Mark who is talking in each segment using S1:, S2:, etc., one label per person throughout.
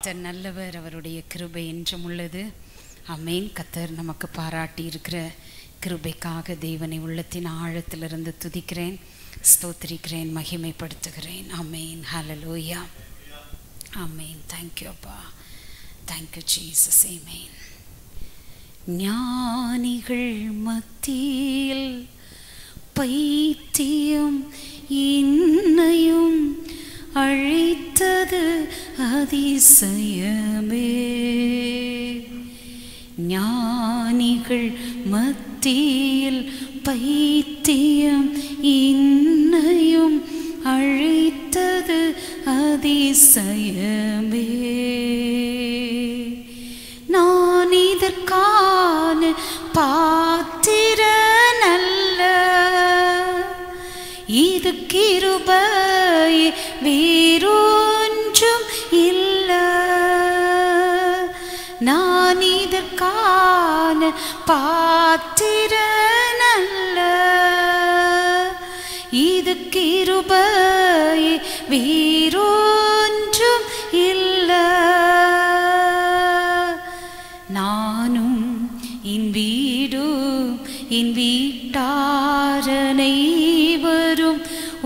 S1: கர்த்தர் நல்லவர், அவருடைய கிருபை என்றும் உள்ளது. ஆமென். கர்த்தர் நமக்கு பாராட்டி இருக்கிற கிருபைக்காக தேவனை உள்ளத்தின் ஆழத்திலிருந்து துதிக்கிறேன், ஸ்தோத்திரிக்கிறேன், மகிமைப்படுத்துகிறேன். ஆமென். ஹல்லேலூயா. ஆமென். தேங்க்யூ அப்பா, தேங்க்யூ ஜீசஸ். ஆமென். ஞானிகள் மத்தியில் பைத்தியம் இன்னையும் அழைத்தது அதிசயமே. ஞானிகள் மத்தியில் பைத்தியம் இன்னையும் அழைத்தது அதிசயமே. நான் இதற்கான பாத்திரன் அல்ல, இது கிருபை, வேறொன்றும் இல்ல. நான் இதற்கான பாத்திரன் அல்ல, இது கிருபை, வேறொன்றும் இல்ல. நானும் என் வீடும் என் வீட்டாரனை வரும்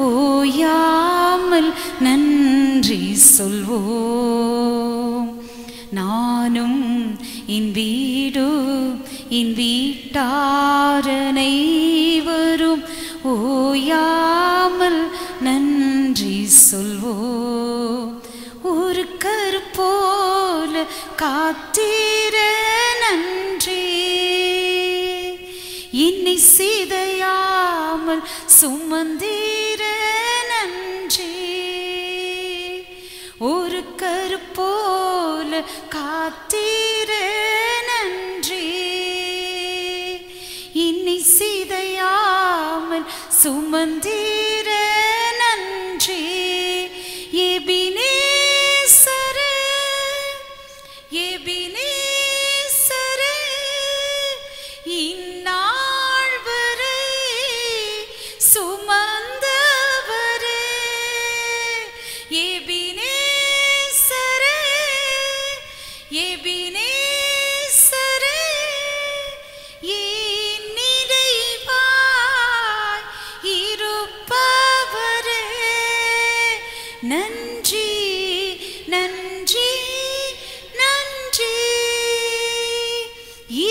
S1: ஓயாமல் நன்றி சொல்வோம். நானும் என் வீடும் என் வீட்டாரனை வரும் ஓயாமல் நன்றி சொல்வோம். ஒரு கருப்போல காத்தீர நன்றி, என்னை சிதையாமல் சுமந்தீர நன்றி. ஒரு கருப்போல காத்தீர நன்றி, என்னை சிதையாமல் சுமந்தீர நன்றி. எபினேசரே, எபினேசரே, இந்நாள் வரை சுமந்தவரே. எபினேசரே, எபினேசரே, என் நினைவாய் இருப்பவரே. நன்றி நன்றி நன்றி,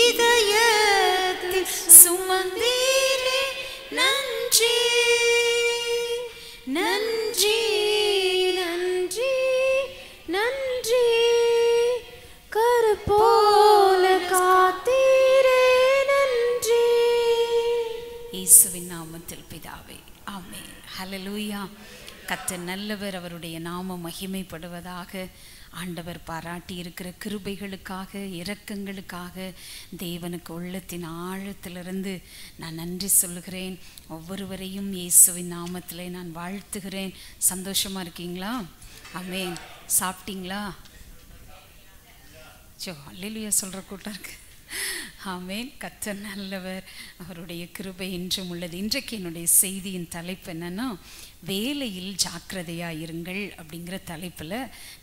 S1: இதயத்தில் சுமந்தீரே நன்றி. நன்றி நன்றி நன்றி, கருப்போல காத்தீரே நன்றி. இயேசுவின் நாமத்தில் பிதாவே, ஆமென். ஹல்லேலூயா. கர்த்தர் நல்லவர், அவருடைய நாமம் மகிமைப்படுவதாக. ஆண்டவர் பாராட்டி இருக்கிற கிருபைகளுக்காக, இரக்கங்களுக்காக தேவனுக்கு உள்ளத்தின் ஆழத்திலிருந்து நான் நன்றி சொல்லுகிறேன். ஒவ்வொருவரையும் இயேசுவின் நாமத்திலே நான் வாழ்த்துகிறேன். சந்தோஷமாக இருக்கீங்களா? ஆமென். சாப்பிட்டீங்களா? அல்லேலூயா சொல்கிற கூட்டம் இருக்கு. ஆமென். கர்த்தர் நல்லவர், அவருடைய கிருபை என்றும் உள்ளது. இன்றைக்கு என்னுடைய செய்தியின் தலைப்பு என்னன்னா, வேலையில் ஜாக்கிரதையாக இருங்கள் அப்படிங்கிற தலைப்பில்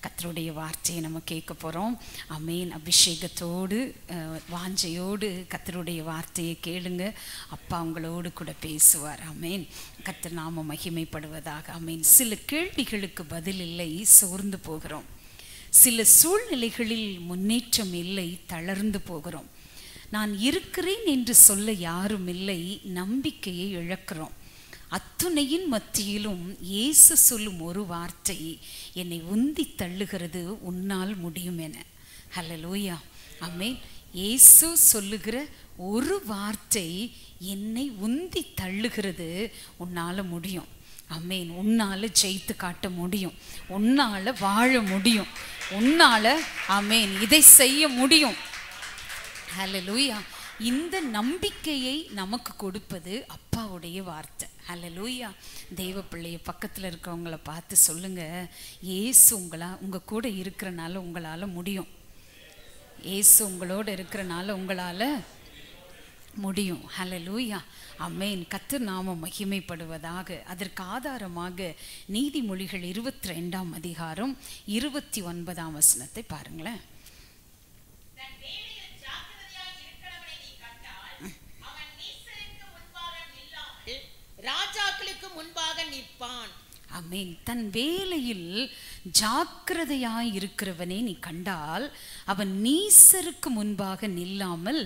S1: கர்த்தருடைய வார்த்தையை நம்ம கேட்க போகிறோம். ஆமென். அபிஷேகத்தோடு வாஞ்சையோடு கர்த்தருடைய வார்த்தையை கேளுங்க. அப்பா உங்களோடு கூட பேசுவார். ஆமென். கர்த்தர் நாம மகிமைப்படுவதாக. ஆமென். சில கேள்விகளுக்கு பதில் இல்லை, சோர்ந்து போகிறோம். சில சூழ்நிலைகளில் முன்னேற்றம் இல்லை, தளர்ந்து போகிறோம். நான் இருக்கிறேன் என்று சொல்ல யாரும் இல்லை, நம்பிக்கையை இழக்கிறோம். அத்துணையின் மத்தியிலும் இயேசு சொல்லும் ஒரு வார்த்தை என்னை உந்தி தள்ளுகிறது, உன்னால் முடியும் என. ஹல்லேலூயா. ஆமென். இயேசு சொல்லுகிற ஒரு வார்த்தை என்னை உந்தி தள்ளுகிறது, உன்னால் முடியும். ஆமென். உன்னால் ஜெயித்து காட்ட முடியும், உன்னால் வாழ முடியும், உன்னால் ஆமென் இதை செய்ய முடியும். ஹல்லேலூயா. இந்த நம்பிக்கையை நமக்கு கொடுப்பது அப்பாவுடைய வார்த்தை. ஹல்லேலூயா. தேவ பிள்ளைய பக்கத்தில் இருக்கிறவங்கள பார்த்து சொல்லுங்க, இயேசு உங்கள் கூட இருக்கிறனால உங்களால் முடியும். இயேசு உங்களோட இருக்கிறனால உங்களால் முடியும். ஹல்லேலூயா, ஆமென். கர்த்தர் நாமம் மகிமைப்படுவதாக. அதற்கு ஆதாரமாக நீதிமொழிகள் 22ஆம் அதிகாரம் 29ஆம் வசனத்தை பாருங்களேன்.
S2: ராஜாக்களுக்கு முன்பாக நிற்பான்.
S1: ஆமென். தன் வேலையில் ஜாக்கிரதையாய் இருக்கிறவனே நீ கண்டால் அவன் நீசருக்கு முன்பாக நில்லாமல்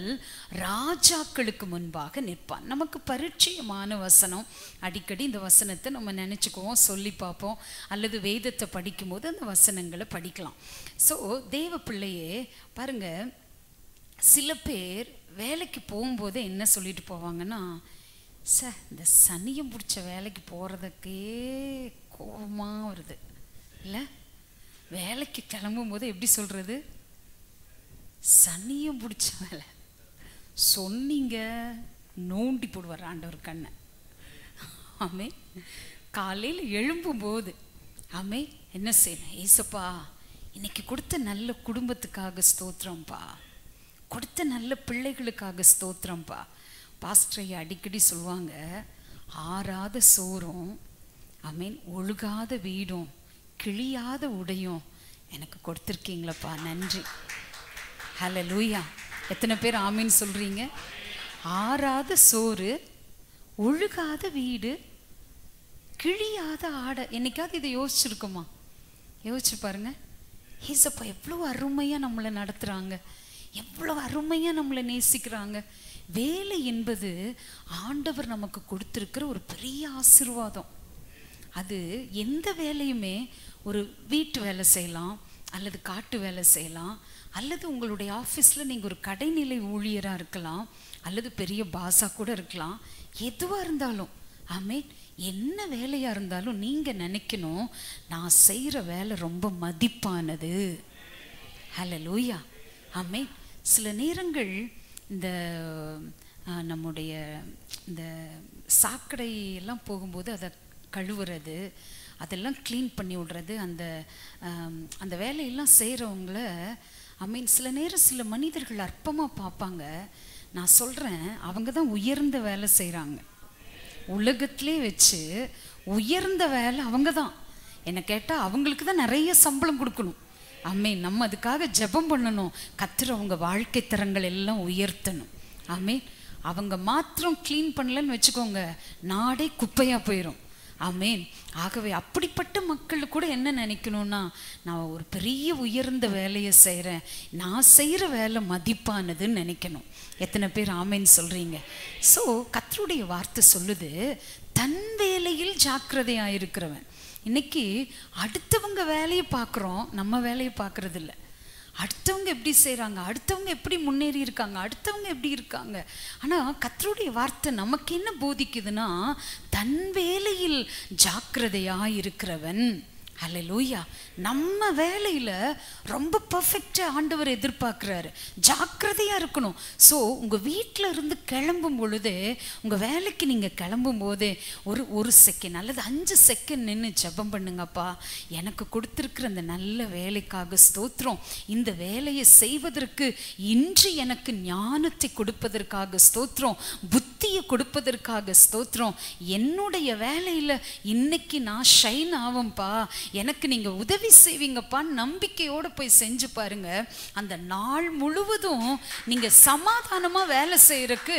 S1: ராஜாக்களுக்கு முன்பாக நிற்பான். நமக்கு பரிச்சயமான வசனம். அடிக்கடி இந்த வசனத்தை நம்ம நினச்சிக்குவோம், சொல்லி பார்ப்போம், அல்லது வேதத்தை படிக்கும்போது அந்த வசனங்களை படிக்கலாம். ஸோ தேவ பிள்ளையே பாருங்க, சில பேர் வேலைக்கு போகும்போது என்ன சொல்லிட்டு போவாங்கன்னா, சார் இந்த சனியம் பிடிச்ச வேலைக்கு போகிறதுக்கே கோபமாக வருது இல்லை? வேலைக்கு கிளம்பும் போது எப்படி சொல்கிறது? சனியம் பிடிச்ச வேலை சொன்னீங்க நோண்டி போடுவார் ஆண்டவர் கண்ணை. ஆமே. காலையில் எழும்பும்போது ஆமே என்ன செய்யணும்? ஏசப்பா இன்னைக்கு கொடுத்த நல்ல குடும்பத்துக்காக ஸ்தோத்திரம்ப்பா, கொடுத்த நல்ல பிள்ளைகளுக்காக ஸ்தோத்திரம்ப்பா. பாஸ்டரையா அடிக்கடி சொல்லுவாங்க, ஆறாத சோறும் ஆமீன் ஒழுகாத வீடும் கிழியாத உடையும் எனக்கு கொடுத்துருக்கீங்களப்பா, நன்றி. ஹல்லேலூயா. எத்தனை பேர் ஆமீன் சொல்கிறீங்க? ஆறாத சோறு, ஒழுகாத வீடு, கிழியாத ஆடை. என்னைக்காவது இதை யோசிச்சிருக்குமா? யோசிச்சு பாருங்க. ஏசப்பா எவ்வளோ அருமையாக நம்மளை நடத்துகிறாங்க, எவ்வளோ அருமையாக நம்மளை நேசிக்கிறாங்க. வேலை என்பது ஆண்டவர் நமக்கு கொடுத்துருக்கிற ஒரு பெரிய ஆசீர்வாதம். அது எந்த வேலையுமே, ஒரு வீட்டு வேலை செய்யலாம், அல்லது காட்டு வேலை செய்யலாம், அல்லது உங்களுடைய ஆஃபீஸில் நீங்கள் ஒரு கடைநிலை ஊழியராக இருக்கலாம், அல்லது பெரிய பாஸா கூட இருக்கலாம். எதுவாக இருந்தாலும் ஆமென், என்ன வேலையாக இருந்தாலும் நீங்கள் நினைக்கணும், நான் செய்கிற வேலை ரொம்ப மதிப்பானது. ஹல்லேலூயா, ஆமென். சில நேரங்கள் இந்த நம்முடைய இந்த சாக்கடை எல்லாம் போகும்போது அதை கழுவுறது, அதெல்லாம் க்ளீன் பண்ணி விடுறது, அந்த வேலையெல்லாம் செய்கிறவங்கள ஐ சில நேரம் சில மனிதர்கள் அற்பமாக பார்ப்பாங்க. நான் சொல்கிறேன், அவங்க தான் உயர்ந்த வேலை செய்கிறாங்க. உலகத்திலே வச்சு உயர்ந்த வேலை அவங்க தான். என்னை கேட்டால் அவங்களுக்கு தான் நிறைய சம்பளம் கொடுக்கணும். ஆமென். நம்ம அதுக்காக ஜெபம் பண்ணணும். கர்த்தர் அவங்க வாழ்க்கை தரங்கள் எல்லாம் உயர்த்தணும். ஆமென். அவங்க மாத்திரம் க்ளீன் பண்ணலன்னு வச்சுக்கோங்க, நாடே குப்பையாக போயிடும். ஆமென். ஆகவே அப்படிப்பட்ட மக்கள் கூட என்ன நினைக்கணும்னா, நான் ஒரு பெரிய உயர்ந்த வேலையை செய்கிறேன், நான் செய்கிற வேலை மதிப்பானதுன்னு நினைக்கணும். எத்தனை பேர் ஆமென் சொல்கிறீங்க? ஸோ கர்த்தருடைய வார்த்தை சொல்லுது, தன் வேலையில் ஜாக்கிரதையாக இருக்கிறவன். இன்னைக்கு அடுத்தவங்க வேலையை பார்க்குறோம், நம்ம வேலையை பார்க்கறது இல்லை. அடுத்தவங்க எப்படி செய்கிறாங்க, அடுத்தவங்க எப்படி முன்னேறி இருக்காங்க, அடுத்தவங்க எப்படி இருக்காங்க. ஆனால் கர்த்தருடைய வார்த்தை நமக்கு என்ன போதிக்குதுன்னா, தன் வேலையில் ஜாக்கிரதையாக இருக்கிறவன். ஹல்லேலூயா. நம்ம வேலையில் ரொம்ப பர்ஃபெக்டாக ஆண்டவர் எதிர்பார்க்குறாரு, ஜாக்கிரதையாக இருக்கணும். ஸோ உங்கள் வீட்டில் இருந்து கிளம்பும் பொழுதே, உங்கள் வேலைக்கு நீங்கள் கிளம்பும் போதே ஒரு செகண்ட் அல்லது 5 செகண்ட் நின்று ஜெபம் பண்ணுங்கப்பா, எனக்கு கொடுத்துருக்குற அந்த நல்ல வேலைக்காக ஸ்தோத்திரம், இந்த வேலையை செய்வதற்கு இன்று எனக்கு ஞானத்தை கொடுப்பதற்காக ஸ்தோத்திரம், புத்தியை கொடுப்பதற்காக ஸ்தோத்திரம், என்னுடைய வேலையில் இன்னைக்கு நான் ஷைன் ஆவேன்ப்பா, எனக்கு நீங்க உதவி செய்வீங்கப்பா, நம்பிக்கையோட போய் செஞ்சு பாருங்க. அந்த நாள் முழுவதும் நீங்க சமாதானமா வேலை செய்யறதுக்கு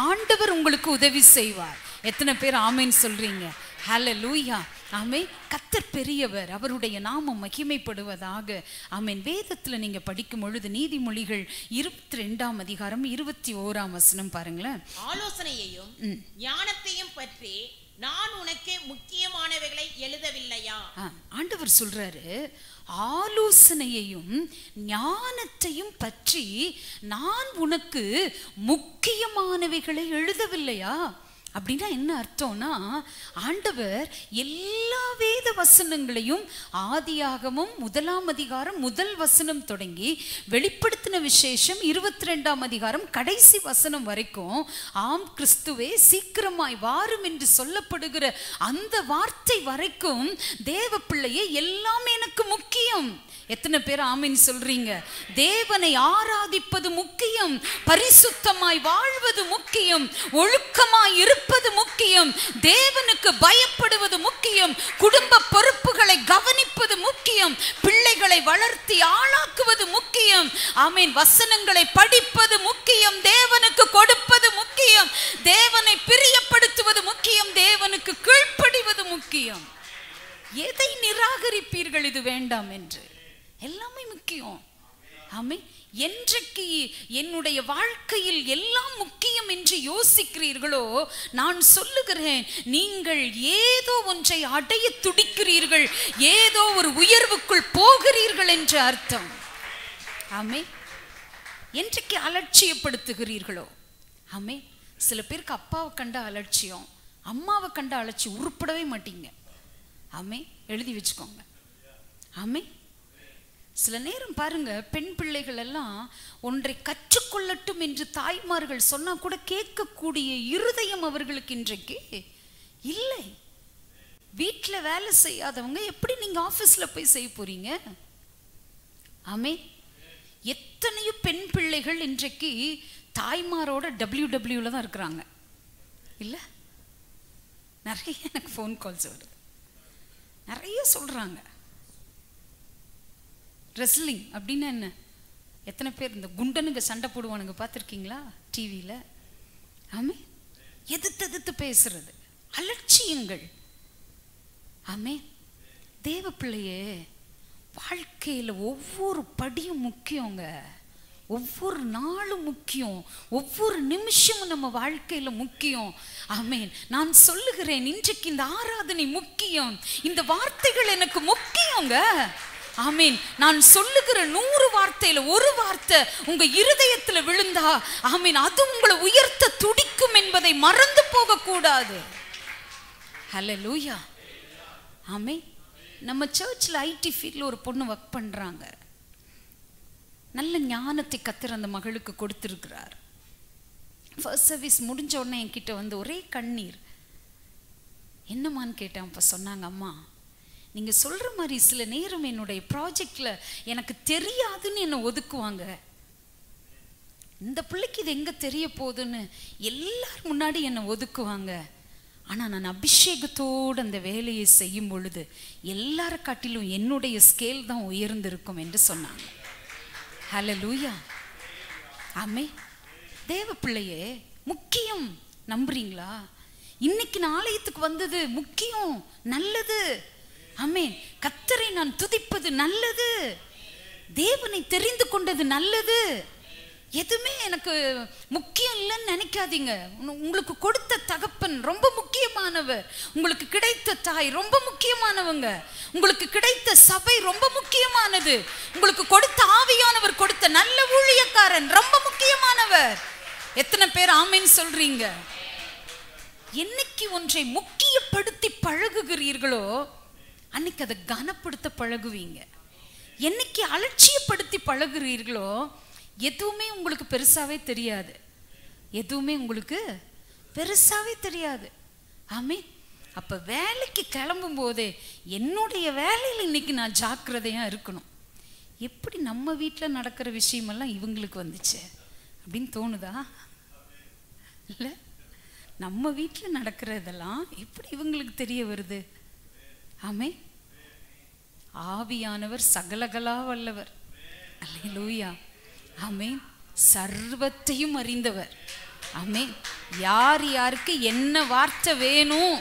S1: ஆண்டவர் உங்களுக்கு உதவி செய்வார். எத்தனை பேர் ஆமென் சொல்றீங்க? ஹல்லேலூயா. ஆமென். கர்த்தர் பெரியவர், அவருடைய நாமம் மகிமைப்படுவதாக. ஆமென். வேதத்துல நீங்க படிக்கும் பொழுது நீதிமொழிகள் 22ஆம் அதிகாரம் 21ஆம் வசனம் பாருங்களேன்.
S2: ஆலோசனையையும் ஞானத்தையும் பற்றி நான் உனக்கு முக்கியமானவைகளை எழுதவில்லையா?
S1: ஆண்டவர் சொல்றாரு, ஆலோசனையையும் ஞானத்தையும் பற்றி நான் உனக்கு முக்கியமானவைகளை எழுதவில்லையா? அப்படின்னா என்ன அர்த்தம்னா, ஆண்டவர் எல்லா வேத வசனங்களையும் ஆதியாகமும் 1ஆம் அதிகாரம் 1 வசனம் தொடங்கி வெளிப்படுத்தின விசேஷம் 22ஆம் அதிகாரம் கடைசி வசனம் வரைக்கும், ஆம் கிறிஸ்துவே சீக்கிரமாய் வாரும் என்று சொல்லப்படுகிற அந்த வார்த்தை வரைக்கும் தேவ பிள்ளையே எல்லாம் எனக்கு முக்கியம். எத்தனை பேர் ஆமீன் சொல்றீங்க? தேவனை ஆராதிப்பது முக்கியம், பரிசுத்தமாய் வாழ்வது முக்கியம், ஒழுக்கமாய் இருப்பது முக்கியம், தேவனுக்கு பயப்படுவது முக்கியம், குடும்ப பொறுப்புகளை கவனிப்பது முக்கியம், பிள்ளைகளை வளர்த்தி ஆளாக்குவது முக்கியம், ஆமீன், வசனங்களை படிப்பது முக்கியம், தேவனுக்கு கொடுப்பது முக்கியம், தேவனை பிரியப்படுத்துவது முக்கியம், தேவனுக்கு கீழ்ப்படிவது முக்கியம். எதை நிராகரிப்பீர்கள் இது வேண்டாம் என்று? எல்லாமே முக்கியம். ஆமென். என்றைக்கு என்னுடைய வாழ்க்கையில் எல்லாம் முக்கியம் என்று யோசிக்கிறீர்களோ, நான் சொல்லுகிறேன், நீங்கள் ஏதோ ஒன்றை அடைய துடிக்கிறீர்கள், ஏதோ ஒரு உயர்வுக்குள் போகிறீர்கள் என்று அர்த்தம். ஆமென். என்றைக்கு அலட்சியப்படுத்துகிறீர்களோ, ஆமென். சில பேருக்கு அப்பாவை கண்ட அலட்சியம், அம்மாவை கண்ட அலட்சியம், உருப்படவே மாட்டீங்க. ஆமென். எழுதி வச்சுக்கோங்க. ஆமென். சில நேரம் பாருங்க, பெண் பிள்ளைகள் எல்லாம் ஒன்றை கற்றுக்கொள்ளட்டும் என்று தாய்மார்கள் சொன்னா கூட கேட்கக்கூடிய இருதயம் அவர்களுக்கு இன்றைக்கு இல்லை. வீட்டில் வேலை செய்யாதவங்க எப்படி நீங்க ஆபீஸ்ல போய் செய்ய போறீங்க? ஆமென். எத்தனையோ பெண் பிள்ளைகள் இன்றைக்கு தாய்மாரோட WWல தான் இருக்கிறாங்க இல்ல? நிறைய எனக்கு ஃபோன் கால்ஸ் வருது, நிறைய சொல்றாங்க. ரெஸ்லிங் அப்படின்னா என்ன? எத்தனை பேர் இந்த குண்டனுங்க சண்டை போடுவானுங்க பார்த்துருக்கீங்களா டிவியில்? ஆமே. எதிர்த்து பேசுறது அலட்சியங்கள். ஆமே. தேவ பிள்ளையே, வாழ்க்கையில் ஒவ்வொரு படியும் முக்கியங்க, ஒவ்வொரு நாளும் முக்கியம், ஒவ்வொரு நிமிஷமும் நம்ம வாழ்க்கையில முக்கியம். ஆமென். நான் சொல்லுகிறேன், இன்றைக்கு இந்த ஆராதனை முக்கியம், இந்த வார்த்தைகள் எனக்கு முக்கியங்க. ஆமென். நான் சொல்லுகிற 100 வார்த்தையில ஒரு வார்த்தை உங்க இருதயத்துல விழுந்தா, ஆமென், அது உங்களை உயர்த்த துடிக்கும் என்பதை மறந்து போக கூடாது. ஹல்லேலூயா. ஆமென். நம்ம சர்ச்சில் ஐடி ஃபீல்ட்ல ஒரு பொண்ணு ஒர்க் பண்றாங்க. நல்ல ஞானத்தை கர்த்தர் அந்த மகளுக்கு கொடுத்திருக்கிறார். ஃபர்ஸ்ட் சர்வீஸ் முடிஞ்ச உடனே என்கிட்ட வந்து ஒரே கண்ணீர். என்னம்மான்னு கேட்டேன். அப்போ சொன்னாங்க, அம்மா, நீங்க சொல்ற மாதிரி சில நேரம் என்னுடைய ப்ராஜெக்ட்ல எனக்கு தெரியாதுன்னு என்னை ஒதுக்குவாங்க. இந்த பிள்ளைக்கு இது எங்க தெரிய போகுதுன்னு எல்லாரும் முன்னாடி என்னை ஒதுக்குவாங்க. ஆனா நான் அபிஷேகத்தோடு அந்த வேலையை செய்யும் பொழுது எல்லார காட்டிலும் என்னுடைய ஸ்கேல் தான் உயர்ந்திருக்கும் என்று சொன்னாங்க. ஹல்லேலூயா. ஆமென். தேவ பிள்ளையே, முக்கியம். நம்புறீங்களா? இன்னைக்கு நான் ஆலயத்துக்கு வந்தது முக்கியம், நல்லது. ஆமென். கர்த்தரை நான் துதிப்பது நல்லது, தேவனை தெரிந்து கொண்டது நல்லது. எதுவுமே எனக்கு முக்கியம் இல்லைன்னு நினைக்காதீங்க. உங்களுக்கு கொடுத்த தகப்பன் ரொம்ப முக்கியமானவர், உங்களுக்கு கிடைத்த தாய் ரொம்ப முக்கியமானவங்க, உங்களுக்கு கிடைத்த சபை ரொம்ப முக்கியமானது, உங்களுக்கு கொடுத்த ஆவியானவர் கொடுத்த நல்ல ஊழியக்காரன் ரொம்ப முக்கியமானவர். எத்தனை பேர் ஆமென் சொல்றீங்க? என்னைக்கு ஒன்றை முக்கியப்படுத்தி பழகுகிறீர்களோ அன்னைக்கு அதை கனப்படுத்த பழகுவீங்க. என்னைக்கு அலட்சியப்படுத்தி பழகுறீர்களோ எதுவுமே உங்களுக்கு பெருசாவே தெரியாது, எதுவுமே உங்களுக்கு பெருசாவே தெரியாது. ஆமென். அப்ப வேலைக்கு கிளம்பும் போதே என்னுடைய வேலையில் இன்னைக்கு நான் ஜாக்கிரதையா இருக்கணும். எப்படி நம்ம வீட்டில் நடக்கிற விஷயமெல்லாம் இவங்களுக்கு வந்துச்சு அப்படின்னு தோணுதா? இல்லை, நம்ம வீட்டில் நடக்கிறதெல்லாம் எப்படி இவங்களுக்கு தெரிய வருது? ஆமென். ஆவியானவர் சகலகலா வல்லவர். அல்லேலூயா. ஆமென். சர்வத்தையும் அறிந்தவர். ஆமென். யார் யாருக்கு என்ன வார்த்தை வேணும்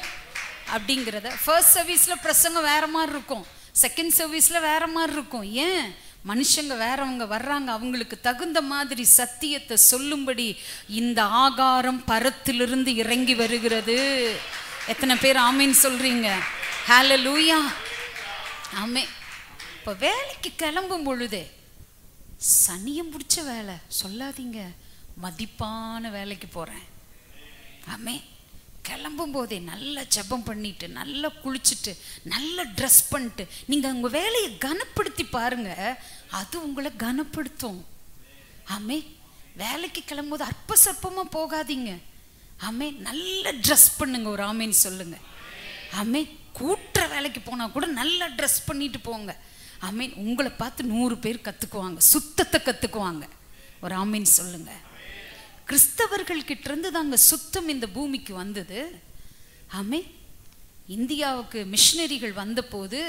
S1: அப்படிங்கிறத ஃபர்ஸ்ட் சர்வீஸ்ல பிரசங்கம் வேற மாதிரி இருக்கும், செகண்ட் சர்வீஸ்ல வேற மாதிரி இருக்கும். ஏன்? மனுஷங்க வேறவங்க வர்றாங்க, அவங்களுக்கு தகுந்த மாதிரி சத்தியத்தை சொல்லும்படி இந்த ஆகாரம் பரத்திலிருந்து இறங்கி வருகிறது. எத்தனை பேர் ஆமென் சொல்றீங்க? ஹல்லேலூயா. ஆமென். இப்போ வேலைக்கு கிளம்பும் பொழுதே சனியம் பிடிச்ச வேலை சொல்லாதீங்க, மதிப்பான வேலைக்கு போறேன். ஆமென். கிளம்பும் போதே நல்லா ஜெபம் பண்ணிட்டு, நல்லா குளிச்சுட்டு, நல்லா ட்ரெஸ் பண்ணிட்டு நீங்க உங்க வேலையை கனப்படுத்தி பாருங்க, அது உங்களை கனப்படுத்தும். ஆமென். வேலைக்கு கிளம்பும்போது அற்ப சற்பமா போகாதீங்க. ஆமென். நல்ல ட்ரெஸ் பண்ணுங்க. ஒரு ஆமென் சொல்லுங்க. ஆமென். கூட்டுற வேலைக்கு போனா கூட நல்லா ட்ரெஸ் பண்ணிட்டு போங்க. ஆமீன். உங்களை பார்த்து 100 பேர் கற்றுக்குவாங்க, சுத்தத்தை கற்றுக்குவாங்க. ஒரு ஆமீன் சொல்லுங்க. கிறிஸ்தவர்கள் கிட்ட இருந்து தாங்க சுத்தம் இந்த பூமிக்கு வந்தது. ஆமீன். இந்தியாவுக்கு மிஷினரிகள் வந்த போது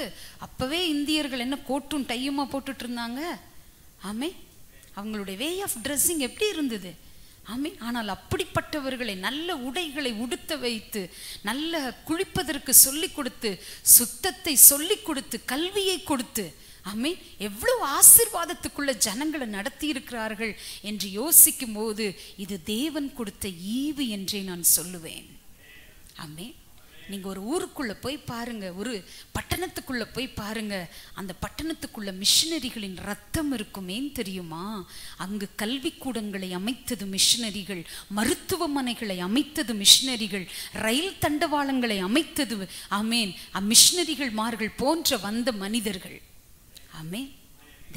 S1: அப்பவே இந்தியர்கள் என்ன கோட்டும் டையுமா போட்டுட்டு இருந்தாங்க. ஆமீன். அவங்களுடைய வே ஆஃப் ட்ரெஸ்ஸிங் எப்படி இருந்தது. ஆமீன். ஆனால் அப்படிப்பட்டவர்களை நல்ல உடைகளை உடுத்த வைத்து, நல்ல குளிப்பதற்கு சொல்லி கொடுத்து, சுத்தத்தை சொல்லி கொடுத்து, கல்வியை கொடுத்து, ஆமீன், எவ்வளவு ஆசீர்வாதத்துக்குள்ள ஜனங்களை நடத்தி இருக்கிறார்கள் என்று யோசிக்கும் போது இது தேவன் கொடுத்த ஈவு என்றே நான் சொல்லுவேன். ஆமீன். நீங்க ஒரு ஊருக்குள்ள போய் பாருங்க, ஒரு பட்டணத்துக்குள்ள போய் பாருங்க, அந்த பட்டணத்துக்குள்ள மிஷினரிகளின் ரத்தம் இருக்குமே தெரியுமா? அங்கு கல்விக்கூடங்களை அமைத்தது மிஷினரிகள், மருத்துவமனைகளை அமைத்தது மிஷினரிகள், ரயில் தண்டவாளங்களை அமைத்தது ஆமேன் மிஷினரிகள் மார்கள் போன்ற வந்த மனிதர்கள். ஆமேன்.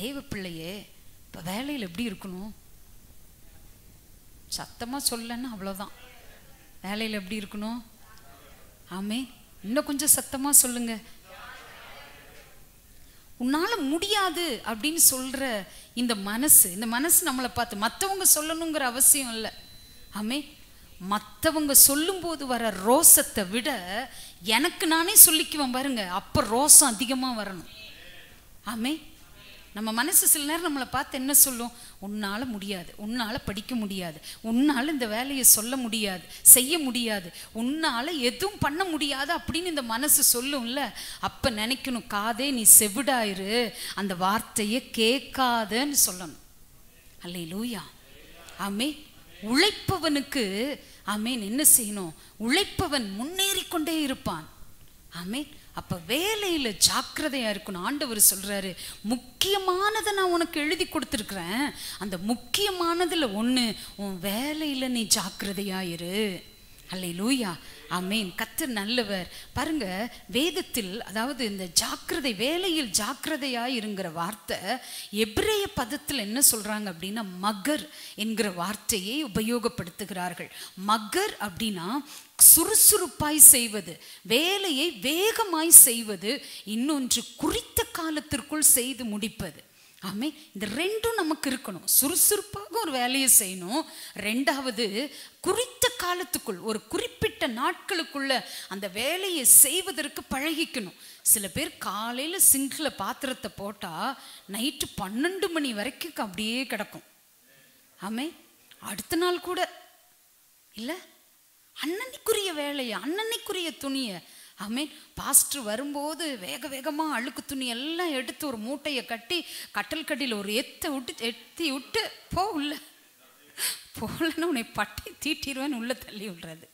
S1: தேவ பிள்ளையே, இப்போ வேலையில் எப்படி இருக்கணும்? சத்தமா சொல்லன்னா அவ்வளோதான். வேலையில் எப்படி இருக்கணும்? ஆமேன். இன்னும் கொஞ்சம் சத்தமா சொல்லுங்க. உன்னால முடியாது அப்படின்னு சொல்ற இந்த மனசு நம்மளை பார்த்து மற்றவங்க சொல்லணுங்கிற அவசியம் இல்லை. ஆமேன். மற்றவங்க சொல்லும் போது வர ரோசத்தை விட எனக்கு நானே சொல்லிக்குவேன் பாருங்க, அப்ப ரோசம் அதிகமா வரணும். ஆமேன். நம்ம மனசு சில நேரம் நம்மளை பார்த்து என்ன சொல்லும்? உன்னால முடியாது, உன்னால படிக்க முடியாது, உன்னால இந்த வேலையை சொல்ல முடியாது, செய்ய முடியாது, உன்னால எதுவும் பண்ண முடியாது அப்படின்னு இந்த மனசு சொல்லும்ல. அப்ப நினைக்கணும், காதே நீ செவிடாயிரு, அந்த வார்த்தையை கேட்காதன்னு சொல்லணும். அல்லேலூயா. ஆமேன். உழைப்பவனுக்கு ஆமேன் என்ன செய்யணும்? உழைப்பவன் முன்னேறி கொண்டே இருப்பான். ஆமேன். அப்ப வேலையில ஜாக்கிரதையா இருக்கணும். ஆண்டவர் சொல்றாரு, முக்கியமானதை நான் உனக்கு எழுதி கொடுத்துருக்கிறேன், அந்த முக்கியமானதுல ஒண்ணு உன் வேலையில நீ ஜாக்கிரதையா இரு. அல்லேலூயா. ஆமேன். கர்த்தர் நல்லவர். பாருங்க, வேதத்தில் அதாவது இந்த ஜாக்கிரதை, வேலையில் ஜாக்கிரதையா இருங்கிற வார்த்தை எபிரேய பதத்தில் என்ன சொல்றாங்க அப்படின்னா மகர் என்கிற வார்த்தையை உபயோகப்படுத்துகிறார்கள். மகர் அப்படின்னா சுறுசுறுப்பாய் செய்வது, வேலையை வேகமாய் செய்வது, இன்னொன்று குறித்த காலத்திற்குள் செய்து முடிப்பது. ஆமே, இந்த ரெண்டும் நமக்கு இருக்கணும். சுறுசுறுப்பாக ஒரு வேலையை செய்யணும், ரெண்டாவது குறித்த காலத்துக்குள் ஒரு குறிப்பிட்ட நாட்களுக்குள்ள அந்த வேலையை செய்வதற்கு பழகிக்கணும். சில பேர் காலையில சிங்க்ல பாத்திரத்தை போட்டா நைட்டு 12 மணி வரைக்கும் அப்படியே கிடக்கும். ஆமே, அடுத்த நாள் கூட இல்லை, அன்னன்னைக்குரிய வேலையை, அன்னன்னைக்குரிய துணியை. ஆமேன். பாஸ்டர் வரும்போது வேக வேகமாக அழுக்கு துணி எல்லாம் எடுத்து ஒரு மூட்டையை கட்டி கட்டல் கடியில் ஒரு எத்தி விட்டு போ உள்ள, போகலன்னு உன்னை பட்டி தீட்டிடுவேன்னு உள்ள தள்ளி விடுறது.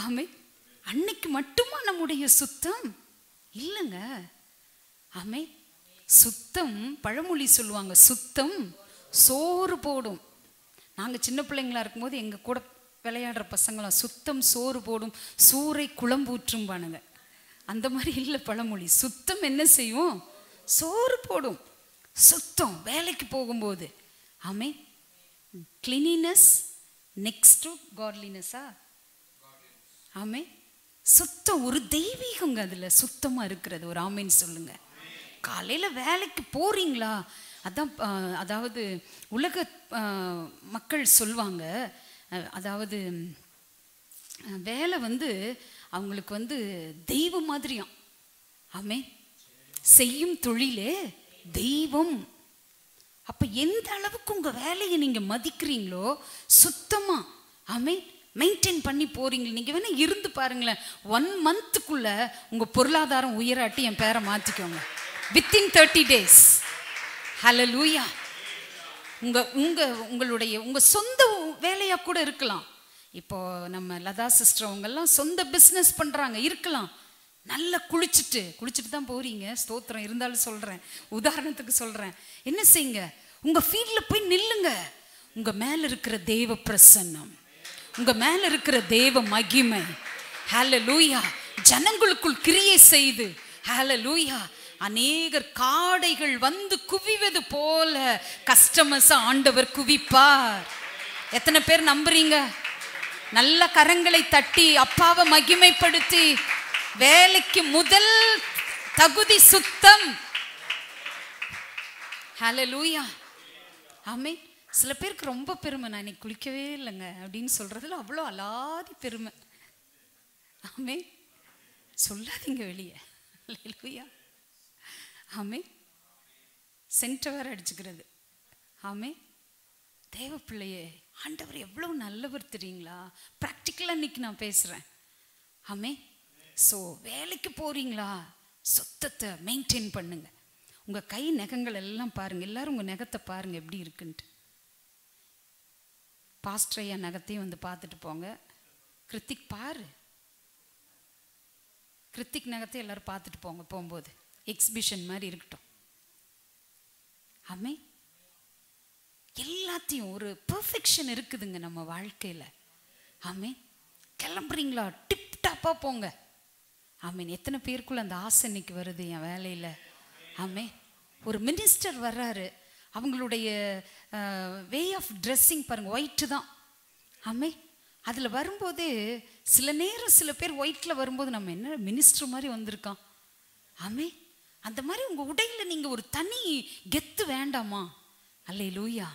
S1: ஆமேன். அன்னைக்கு மட்டுமா நம்முடைய சுத்தம் இல்லைங்க. ஆமேன். சுத்தம், பழமொழி சொல்லுவாங்க, சுத்தம் சோறு போடும். நாங்கள் சின்ன பிள்ளைங்களா இருக்கும்போது எங்கள் கூட விளையாடுற பசங்களாம் சுத்தம் சோறு போடும், சூறை குழம்பூற்றும் பானுங்க. அந்த மாதிரி இல்லை பழமொழி. சுத்தம் என்ன செய்யும்? சோறு போடும். சுத்தம் வேலைக்கு போகும்போது. ஆமே, கிளீனினஸ் நெக்ஸ்ட் டு காட்லினஸா? ஆமே, சுத்தம் ஒரு தெய்வீகங்க, அதில் சுத்தமாக இருக்கிறது. ஒரு ஆமேன்னு சொல்லுங்க. காலையில் வேலைக்கு போறீங்களா? அதான் அதாவது உலக மக்கள் சொல்லுவாங்க, அதாவது வேலை அவங்களுக்கு தெய்வம் மாதிரியாம். ஆமே, செய்யும் தொழிலே தெய்வம். அப்ப எந்த அளவுக்கு உங்க வேலையை நீங்க மதிக்கிறீங்களோ, சுத்தமா ஆமே மெயின்டைன் பண்ணி போறீங்க. நீங்க வேணா இருந்து பாருங்களேன், 1 மந்த்துக்குள்ள உங்க பொருளாதாரம் உயராட்டி என் பேரை மாத்திக்கோங்க. Within 30 days. ஹல்லேலூயா. உங்களுடைய உங்க சொந்த வேலையா கூட இருக்கலாம். இப்போ நம்ம லதா சிஸ்டர் அவங்கெல்லாம் சொந்த பிஸ்னஸ் பண்றாங்க, இருக்கலாம். நல்லா குளிச்சுட்டு தான் போறீங்க, ஸ்தோத்திரம். இருந்தாலும் சொல்றேன், உதாரணத்துக்கு சொல்றேன். என்ன செய்யுங்க, உங்க ஃபீல்ட்ல போய் நில்லுங்க. உங்க மேல இருக்கிற தேவ பிரசன்னம், உங்க மேல இருக்கிற தேவ மகிமை, ஹல்லேலூயா, ஜனங்களுக்குள் கிரியை செய்து, ஹல்லேலூயா, அநேகர் காடைகள் குவிவது போல கஸ்டமர்ஸ் ஆண்டவர் குவிப்பார். எத்தனை பேர் நம்புறீங்க? நல்ல கரங்களை தட்டி அப்பாவை மகிமைப்படுத்தி. வேலைக்கு முதல் தகுதி சுத்தம். ஹல்லேலூயா. ஆமென். சில பேருக்கு ரொம்ப பெருமை, நான் இன்னைக்கு குளிக்கவே இல்லைங்க அப்படின்னு சொல்றதுல அவ்வளோ அலாதி பெருமை. ஆமென். சொல்லாதீங்க வெளியே. ஹல்லேலூயா. ஆமென். சென்டர் வேற அடிச்சுக்கிறது. ஆமென். தேவ பிள்ளையே, ஆண்டவர் எவ்வளவு நல்லவர் தெரியுங்களா? ப்ராக்டிக்கலாக இன்னைக்கு நான் பேசுகிறேன். ஆமென். ஸோ வேலைக்கு போறீங்களா, சுத்தத்தை மெயின்டைன் பண்ணுங்க. உங்கள் கை நகங்கள் எல்லாம் பாருங்கள். எல்லாரும் உங்கள் நகத்தை பாருங்கள் எப்படி இருக்குன்ட்டு. பாஸ்டர் ஐயா நகத்தையும் வந்து பார்த்துட்டு போங்க. கிருத்திக் பாரு, கிருத்திக் நகத்தை எல்லாரும் பார்த்துட்டு போங்க. போகும்போது எக்ஸிபிஷன் மாதிரி இருக்கட்டும். ஆமென். எல்லாத்தையும் ஒரு பெர்ஃபெக்ஷன் இருக்குதுங்க நம்ம வாழ்க்கையில். ஆமென். கிளம்புறீங்களா, டிப் டாப்பாக போங்க. ஆமென். எத்தனை பேருக்குள்ள அந்த ஆசை இன்னைக்கு வருது என் வேலையில்? ஆமென். ஒரு மினிஸ்டர் வர்றாரு, அவங்களுடைய வே ஆஃப் ட்ரெஸ்ஸிங் பாருங்கள், ஒயிட்டு தான். ஆமென். அதில் வரும்போது சில நேரம் சில பேர் ஒயிட்டில் வரும்போது நம்ம என்ன மினிஸ்டர் மாதிரி வந்திருக்கான். ஆமென். அந்த மாதிரி உங்கள் உடையில் நீங்கள் ஒரு தனி கெத்து வேண்டாமா? அல்லேலூயா.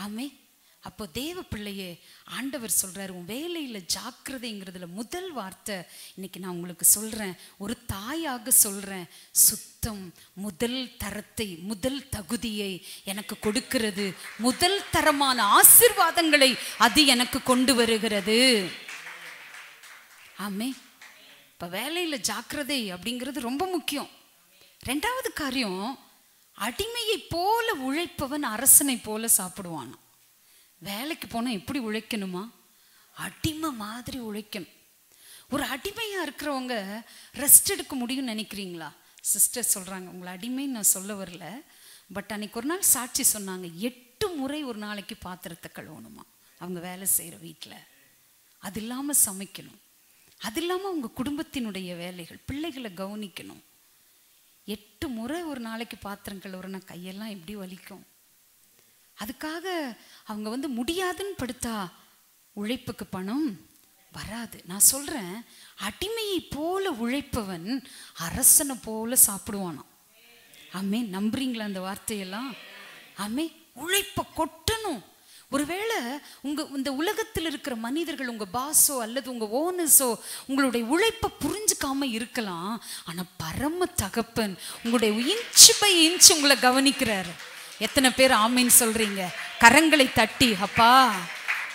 S1: ஆமென். அப்போ தேவ பிள்ளையே, ஆண்டவர் சொல்றாரு, உன் வேலையில் ஜாக்கிரதைங்கிறதுல முதல் வார்த்தை இன்னைக்கு நான் உங்களுக்கு சொல்றேன். ஒரு தாயாக சொல்றேன், சுத்தம் முதல் தரத்தை, முதல் தகுதியை எனக்கு கொடுக்கிறது. முதல் தரமான ஆசீர்வாதங்களை அது எனக்கு கொண்டு வருகிறது. ஆமென். இப்போ வேலையில் ஜாக்கிரதை அப்படிங்கிறது ரொம்ப முக்கியம். ரெண்டாவது காரியம், அடிமையை போல உழைப்பவன் அரசனை போல சாப்பிடுவான். வேலைக்கு போனால் எப்படி உழைக்கணுமா? அடிமை மாதிரி உழைக்கணும். ஒரு அடிமையாக இருக்கிறவங்க ரெஸ்ட் எடுக்க முடியும்னு நினைக்கிறீங்களா? சிஸ்டர் சொல்கிறாங்க, உங்களை அடிமைன்னு நான் சொல்ல வரல, பட் அன்னைக்கு ஒரு நாள் சாட்சி சொன்னாங்க, 8 முறை ஒரு நாளைக்கு பாத்திரத்தை கழுவணுமா அவங்க வேலை செய்கிற வீட்டில். அது இல்லாமல் சமைக்கணும், அது இல்லாமல் அவங்க குடும்பத்தினுடைய வேலைகள், பிள்ளைகளை கவனிக்கணும். 8 முறை ஒரு நாளைக்கு பாத்திரம் கழுவுறனா கையெல்லாம் எப்படி வலிக்கும். அதுக்காக அவங்க வந்து முடியாதுன்னு படுத்தா உழைப்புக்கு பணம் வராது. நான் சொல்றேன், அடிமையை போல உழைப்பவன் அரசனை போல சாப்பிடுவானாம். ஆமென். நம்புறீங்களா அந்த வார்த்தையெல்லாம்? ஆமென். உழைப்பை கொட்டணும். ஒருவேளை இந்த உலகத்தில் இருக்கிற மனிதர்கள், உங்க பாஸோ அல்லது உங்க ஓனர்ஸோ உங்களுடைய உழைப்பை புரிஞ்சுக்காம இருக்கலாம். ஆனா பரம தகப்பன் உங்களுடைய இன்ச் பை இன்ச் உங்களை கவனிக்கிறாரு. எத்தனை பேர் ஆமீன் சொல்றீங்க? கரங்களை தட்டி, அப்பா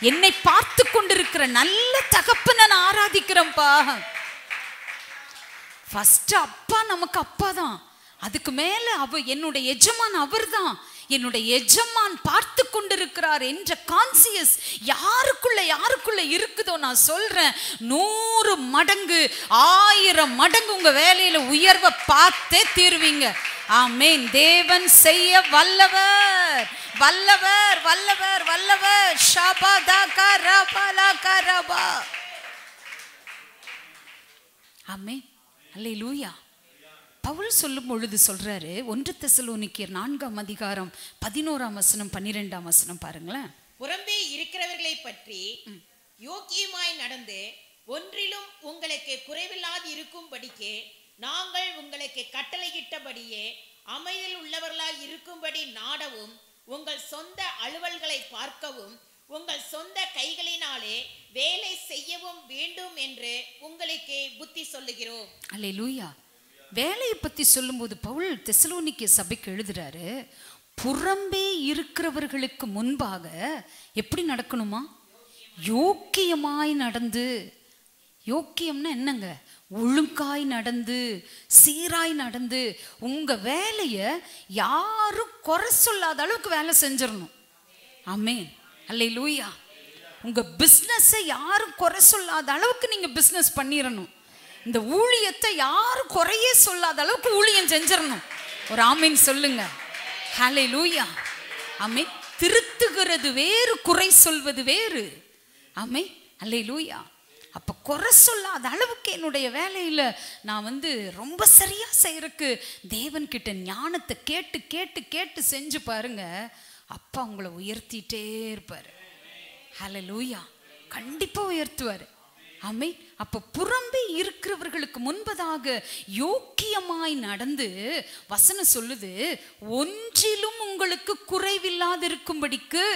S1: என்னை பார்த்து கொண்டிருக்கிற நல்ல தகப்பனை நான் ஆராதிக்கிறேன்ப்பா. ஃபர்ஸ்ட் அப்பா நமக்கு அப்பா தான், அதுக்கு மேல என்னுடைய எஜமான் அவர் தான். என்னுடைய எஜமான் பார்த்து கொண்டிருக்கிறார் என்ற கான்சியஸ் யாருக்குள்ள இருக்குதோ, நான் சொல்றேன் 100 மடங்கு 1000 மடங்கு உங்க வேலையில உயர்வை பார்த்தே தீருவீங்க. ஆமென். தேவன் செய்ய வல்லவர், வல்லவர், வல்லவர், வல்லவர். ஷபதக ரபலக ரபா. ஆமென். அல்லேலூயா. பவுல் சொல்லும் பொழுது சொல்றாரு, 1 தெசலோனிக்கேயர் 4ஆம் அதிகாரம் 11ஆம் வசனம் 12ஆம் வசனம் பாருங்களேன்.
S2: புறம்பே இருக்கிறவர்களை பற்றி யோக்கியமாய் நடந்து ஒன்றிலும் உங்களுக்கு குறைவில்லாது இருக்கும்படிக்கு நாங்கள் உங்களுக்கு கட்டளையிட்டபடியே அமைதியில் உள்ளவர்களாய் இருக்கும்படி நாடவும், உங்கள் சொந்த அலுவல்களை பார்க்கவும், உங்கள் சொந்த கைகளினாலே வேலை செய்யவும் வேண்டும் என்று உங்களுக்கு புத்தி சொல்லுகிறோம்.
S1: அல்லேலூயா. வேலையை பற்றி சொல்லும்போது பவுல் தெசலோனிக்கே சபைக்கு எழுதுறாரு, புறம்பே இருக்கிறவர்களுக்கு முன்பாக எப்படி நடக்கணுமா? யோக்கியமாய் நடந்து. யோக்கியம்னா என்னங்க? ஒழுங்காய் நடந்து, சீராய் நடந்து. உங்க வேலையை யாரும் குறை சொல்லாத அளவுக்கு வேலை செஞ்சிடணும். ஆமென். அல்லேலூயா. உங்க பிஸ்னஸை யாரும் குறை சொல்லாத அளவுக்கு நீங்க பிஸ்னஸ் பண்ணிடணும். இந்த ஊழியத்தை யாரும் குறையே சொல்லாத அளவுக்கு ஊழியம் செஞ்சிடணும். ஒரு ஆமீன் சொல்லுங்க. ஹல்லேலூயா. ஆமென். திருத்துகிறது வேறு, குறை சொல்வது வேறு. ஆமென். ஹல்லேலூயா. அப்ப குறை சொல்லாத அளவுக்கு என்னுடைய வேலையில நான் வந்து ரொம்ப சரியா செய்யறதுக்கு தேவன் கிட்ட ஞானத்தை கேட்டு கேட்டு கேட்டு செஞ்சு பாருங்க, அப்பா உங்களை உயர்த்திட்டே இருப்பாரு. ஹல்லேலூயா. கண்டிப்பா உயர்த்துவாரு. ஆமென். அப்ப புறம்பே இருக்கிறவர்களுக்கு முன்பதாக யோக்கியமாய் நடந்து வசனம் சொல்லுது, ஒன்றிலும் உங்களுக்கு குறைவில்லாதிருக்கும்படிக்கு.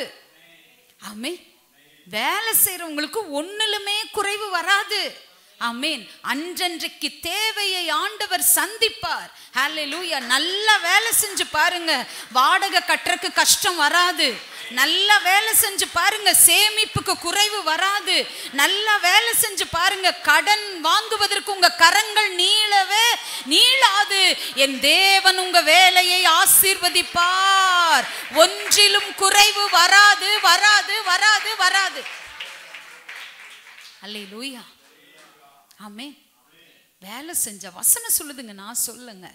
S1: ஆமென். வேலை செய்யறவங்களுக்கு ஒண்ணுலுமே குறைவு வராது. ஆமென். அன்றன்றைக்கு தேவையை ஆண்டவர் சந்திப்பார். ஹல்லேலூயா. நல்ல வேலை செஞ்சு பாருங்க, வாடகை கட்டுறதுக்கு கஷ்டம் வராது. நல்ல வேலை செஞ்சு பாருங்க, சேமிப்புக்கு குறைவு வராது. நல்ல வேலை செஞ்சு பாருங்க, கடன் வாங்குவதற்கு உங்க கரங்கள் நீளாது. என் தேவன் உங்க வேலையை ஆசீர்வதிப்பார். ஒன்றிலும் குறைவு வராது வராது வராது வராது. அல்லேலூயா. ஆமென். வேலை செஞ்ச வசனம் சொல்லுதுங்க, நான் சொல்லுங்க,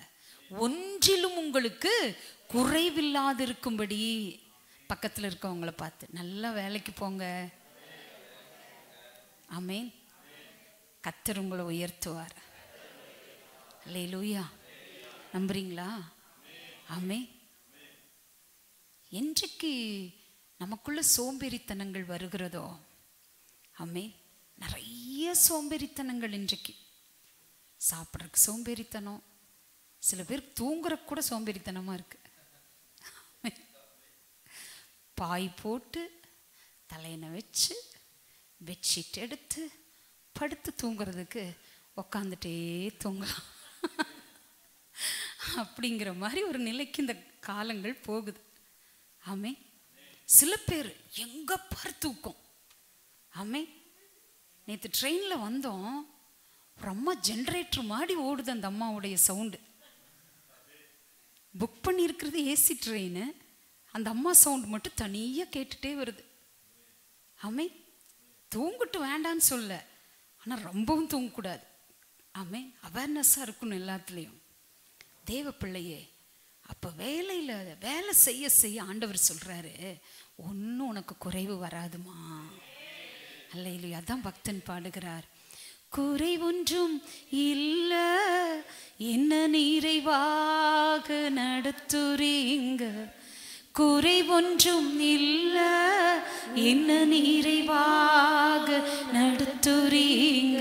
S1: ஒன்றிலும் உங்களுக்கு குறைவில்லாதிருக்கும்படி. பக்கத்தில் இருக்கவங்களை பார்த்து நல்ல வேலைக்கு போங்க. ஆமென். கர்த்தர் உங்களை உயர்த்துவார். அல்லேலூயா. நம்புறீங்களா? ஆமென். என்றைக்கு நமக்குள்ள சோம்பேறித்தனங்கள் வருகிறதோ, ஆமென், நிறைய சோம்பேறித்தனங்கள் இன்றைக்கு. சாப்பிட்றதுக்கு சோம்பேறித்தனம், சில பேர் தூங்குறதுக்கு கூட சோம்பேறித்தனமாக இருக்கு. பாய் போட்டு தலையணை வச்சு பெட்ஷீட் எடுத்து படுத்து தூங்குறதுக்கு உக்காந்துட்டே தூங்கலாம் அப்படிங்கிற மாதிரி ஒரு நிலைக்கு இந்த காலங்கள் போகுது. ஆமென். சில பேர் எங்க பார் தூக்கம். ஆமென். நேற்று ட்ரெயினில் வந்தோம், ஒரு அம்மா ஜென்ரேட்டர் மாதிரி ஓடுது. அந்த அம்மாவுடைய சவுண்டு, புக் பண்ணியிருக்கிறது ஏசி ட்ரெயின், அந்த அம்மா சவுண்டு மட்டும் தனியாக கேட்டுட்டே வருது. ஆமென். தூங்கிட்டு வேண்டான்னு சொல்ல, ஆனால் ரொம்பவும் தூங்கக்கூடாது. ஆமென். அவேர்னஸாக இருக்கணும் எல்லாத்துலேயும். தேவ பிள்ளையே, அப்போ வேலையில் வேலை செய்ய செய்ய ஆண்டவர் சொல்கிறாரு, ஒன்றும் உனக்கு குறைவு வராதுமா. அல்லேலூயா. அதான் பக்தன் பாடுகிறார், குறை ஒன்றும் இல்ல என்ன நிறைவாக நடத்துறீங்க, குறை ஒன்றும் இல்ல என்ன நிறைவாக நடத்துறீங்க,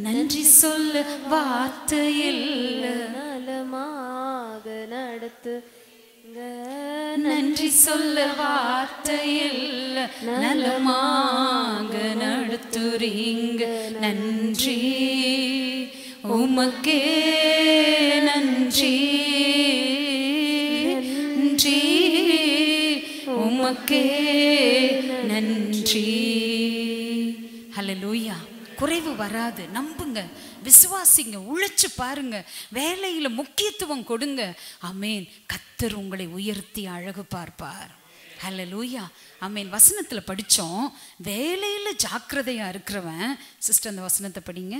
S1: நன்றி சொல்ல வார்த்தை இல்ல
S3: நலமாக நடத்து,
S1: நன்றி சொல்ல வார்த்தை இல்ல நலமாக நடத்துறீங்க, நன்றி உமக்கே நன்றி, நன்றி உமக்கே நன்றி. ஹல்லேலூயா. குறைவு வராது. நம்புங்க, விசுவாசிங்க, உழைச்சு பாருங்க, வேலையில முக்கியத்துவம் கொடுங்க. ஆமென். கர்த்தர் உங்களை உயர்த்தி அழகு பார்ப்பார். ஹல்லேலூயா. ஆமென். வசனத்துல படிச்சோம், வேலையில ஜாக்கிரதையா இருக்கிறவன். சிஸ்டர் அந்த வசனத்தை படிங்க.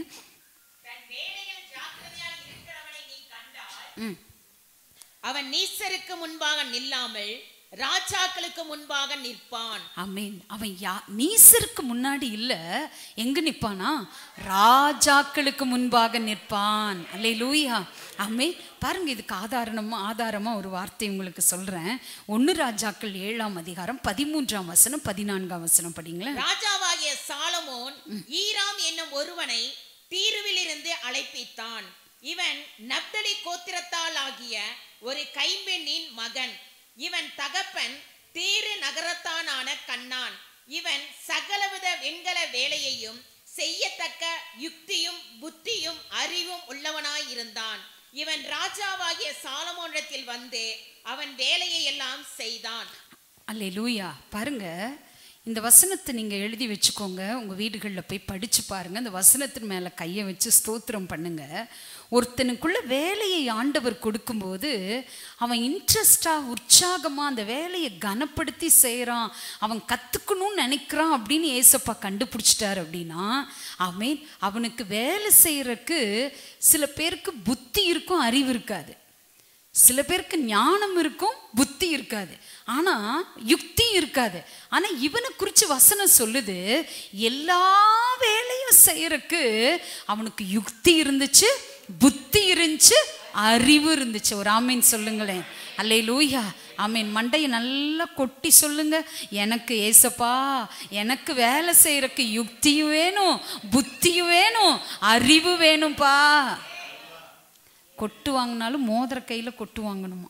S2: அவன் நீசருக்கு முன்பாக நில்லாமல் ராஜாக்களுக்கு முன்பாக நிற்பான்.
S1: ஆமென். அவன் நீசருக்கு முன்னாடி இல்ல, எங்க நிற்பானா? ராஜாக்களுக்கு முன்பாக நிற்பான். அல்லேலூயா. ஆமென். பாருங்க, இதுக்கு ஆதாரமா ஒரு வார்த்தை உங்களுக்கு சொல்றேன். 1 ராஜாக்கள் 7ஆம் அதிகாரம் 13ஆம் வசனம் 14ஆம் வசனம் படிங்களேன்.
S2: ராஜாவாகிய சாலமோன் ஈராம் என்னும் ஒருவனை தீருவிலிருந்து அழைப்பித்தான். இவன் நப்தலி கோத்திரத்தால் ஆகிய ஒரு கைம்பெண்ணின் மகன். இவன் தகப்பன் தீரு நகரத்தானான கண்ணான். இவன் சகலவித வெண்கல வேலையையும் செய்யத்தக்க யுக்தியும் புத்தியும் அறிவும் உள்ளவனாயிருந்தான். இவன் ராஜாவாகிய சாலமோனிடத்தில் வந்து அவன் வேலையை எல்லாம் செய்தான்.
S1: அல்லேலூயா. பாருங்க, இந்த வசனத்தை நீங்க எழுதி வச்சுக்கோங்க, உங்க வீடுகளில் போய் படிச்சு பாருங்க. இந்த வசனத்தின் மேல கையை வச்சு ஸ்தோத்திரம் பண்ணுங்க. ஒருத்தனுக்குள்ள வேலையை ஆண்டவர் கொடுக்கும்போது அவன் இன்ட்ரெஸ்டா உற்சாகமா அந்த வேலையை கனப்படுத்தி செய்யறான், அவன் கத்துக்கணும்னு நினைக்கிறான் அப்படின்னு ஏசப்பா கண்டுபிடிச்சிட்டார் அப்படின்னா, ஆமென், அவனுக்கு வேலை செய்யறதுக்கு சில பேருக்கு புத்தி இருக்கும், அறிவு இருக்காது. சில பேருக்கு ஞானம் இருக்கும், புத்தி இருக்காது, ஆனா யுக்தி இருக்காது. ஆனா இவனை குறிச்சு வசனம் சொல்லுது, எல்லா வேலையும் செய்யறதுக்கு அவனுக்கு யுக்தி இருந்துச்சு, புத்தி இருந்துச்சு, அறிவு இருந்துச்சு. ஒரு ஆமீன் சொல்லுங்களேன். அல்லேலூயா. ஆமீன். மண்டையை நல்லா கொட்டி சொல்லுங்க, எனக்கு ஏசப்பா, எனக்கு வேலை செய்யறதுக்கு யுக்தியும் வேணும், புத்தியும் வேணும், அறிவு வேணும்பா. கொட்டு வாங்கினாலும் மோதிர கையில கொட்டு வாங்கணுமா?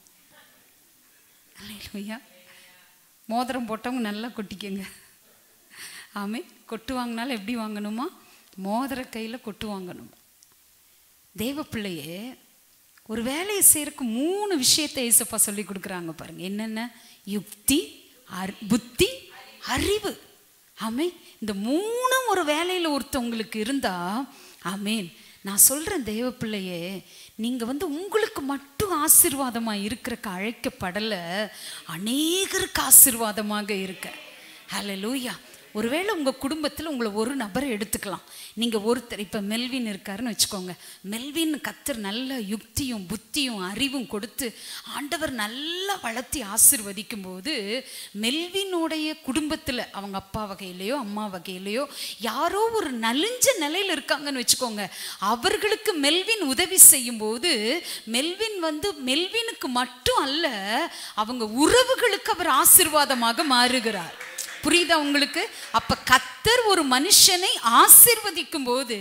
S1: அல்லேலூயா. மோதிரம் போட்டவங்க நல்லா கொட்டிக்கங்க. ஆமே. கொட்டு வாங்கினாலும் எப்படி வாங்கணுமா? மோதிர கையில் கொட்டு வாங்கணும். தேவ பிள்ளையே, ஒரு வேலையை செய்யறதுக்கு 3 விஷயத்தை ஏசப்பா சொல்லி கொடுக்குறாங்க பாருங்க. என்னென்ன? யுக்தி, புத்தி, அறிவு. ஆமே. இந்த 3 ஒரு வேலையில் ஒருத்தவங்களுக்கு இருந்தா, ஆமேன், நான் சொல்றேன் தேவ பிள்ளையே, நீங்க உங்களுக்கு மட்டும் ஆசீர்வாதமா இருக்கிறக்கு அழைக்கப்படலை, அநேகருக்கு ஆசீர்வாதமாக இருக்க. ஹல்லேலூயா. ஒருவேளை உங்கள் குடும்பத்தில் உங்களை ஒரு நபரை எடுத்துக்கலாம். நீங்கள் ஒருத்தர், இப்போ மெல்வின் இருக்காருன்னு வச்சுக்கோங்க. மெல்வின் கர்த்தர் நல்ல யுக்தியும் புத்தியும் அறிவும் கொடுத்து ஆண்டவர் நல்லா வளர்த்தி ஆசீர்வதிக்கும் போது, மெல்வினுடைய குடும்பத்தில் அவங்க அப்பா வகையிலையோ அம்மா வகையிலையோ யாரோ ஒரு நலிஞ்ச நிலையில் இருக்காங்கன்னு வச்சுக்கோங்க. அவர்களுக்கு மெல்வின் உதவி செய்யும் போது, மெல்வின் மெல்வினுக்கு மட்டும் அல்ல, அவங்க உறவுகளுக்கு அவர் ஆசீர்வாதமாக மாறுகிறார். புரியுதா உங்களுக்கு? அப்ப கர்த்தர் ஒரு மனுஷனை ஆசீர்வதிக்கும் போது,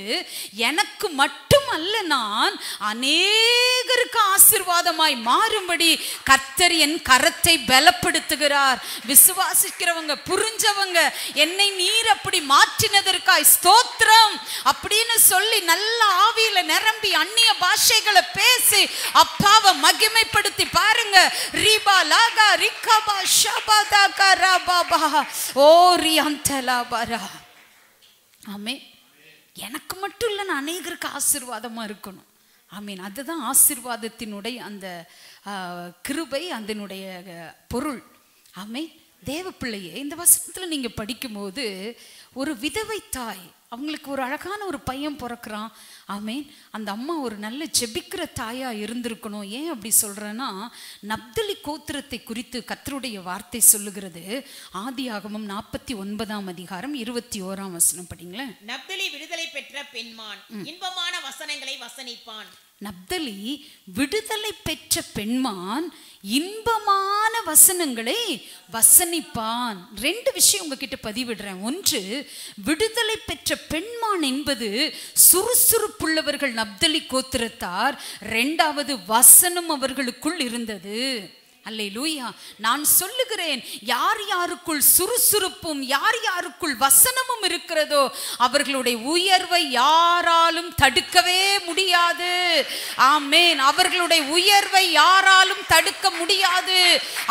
S1: எனக்கு மட்டும் அல்ல, நான் அநேகருக்கு ஆசீர்வாதமாய் மாறும்படி கர்த்தர் என் கரத்தை பலப்படுத்துகிறார். விசுவாசிக்கிறவங்க, புரிஞ்சவங்க, என்னை நீர் அப்படி மாற்றினதற்காய் ஸ்தோத்திரம் அப்படின்னு சொல்லி நல்ல ஆவியில நிரம்பி அந்நிய பாஷைகளை பேசி அப்பாவை மகிமைப்படுத்தி பாருங்க. ரீபா லாகா ரிகபா ஷபதா கரபாபா ஓரி அந்தலா பரா. ஆமே. எனக்கு மட்டும் இல்லை, நான் அநேகருக்கு ஆசீர்வாதமா இருக்கணும். ஆமீன். அதுதான் ஆசீர்வாதத்தினுடைய அந்த கிருபை, அதனுடைய பொருள். ஆமே. தேவ பிள்ளையே, இந்த வசனத்துல நீங்க படிக்கும்போது, ஒரு விதவை தாய், அவங்களுக்கு ஒரு அழகான ஒரு பையன் பிறக்கிறான். ஆமேன். அந்த அம்மா ஒரு நல்ல ஜெபிக்கிற தாயா இருந்திருக்கணும். ஏன் அப்படி சொல்றேன்னா, நப்தலி கோத்திரத்தை குறித்து கர்த்தருடைய வார்த்தை சொல்லுகிறது. ஆதியாகமம் 49ஆம் அதிகாரம் 21ஆம் வசனம் படிங்களேன்.
S2: நப்தலி விடுதலை பெற்ற பெண்மான் இன்பமான வசனங்களை வசனிப்பான்.
S1: நப்தலி விடுதலை பெற்ற பெண்மான் இன்பமான வசனங்களை வசனிப்பான். 2 விஷயம் உங்ககிட்ட பதிவிடுறேன். ஒன்று, விடுதலை பெற்ற பெண்மான் என்பது சுறுசுறுப்புள்ளவர்கள் நப்தலி கோத்திரத்தார். 2வது, வசனம் அவர்களுக்குள் இருந்தது. அல்லேலூயா. நான் சொல்லுகிறேன், யார் யாருக்குள் சுறுசுறுப்பும் யார் யாருக்குள் வசனமும் இருக்கிறதோ அவர்களுடைய உயர்வை யாராலும் தடுக்கவே முடியாது. ஆமேன். அவர்களுடைய உயர்வை யாராலும் தடுக்க முடியாது.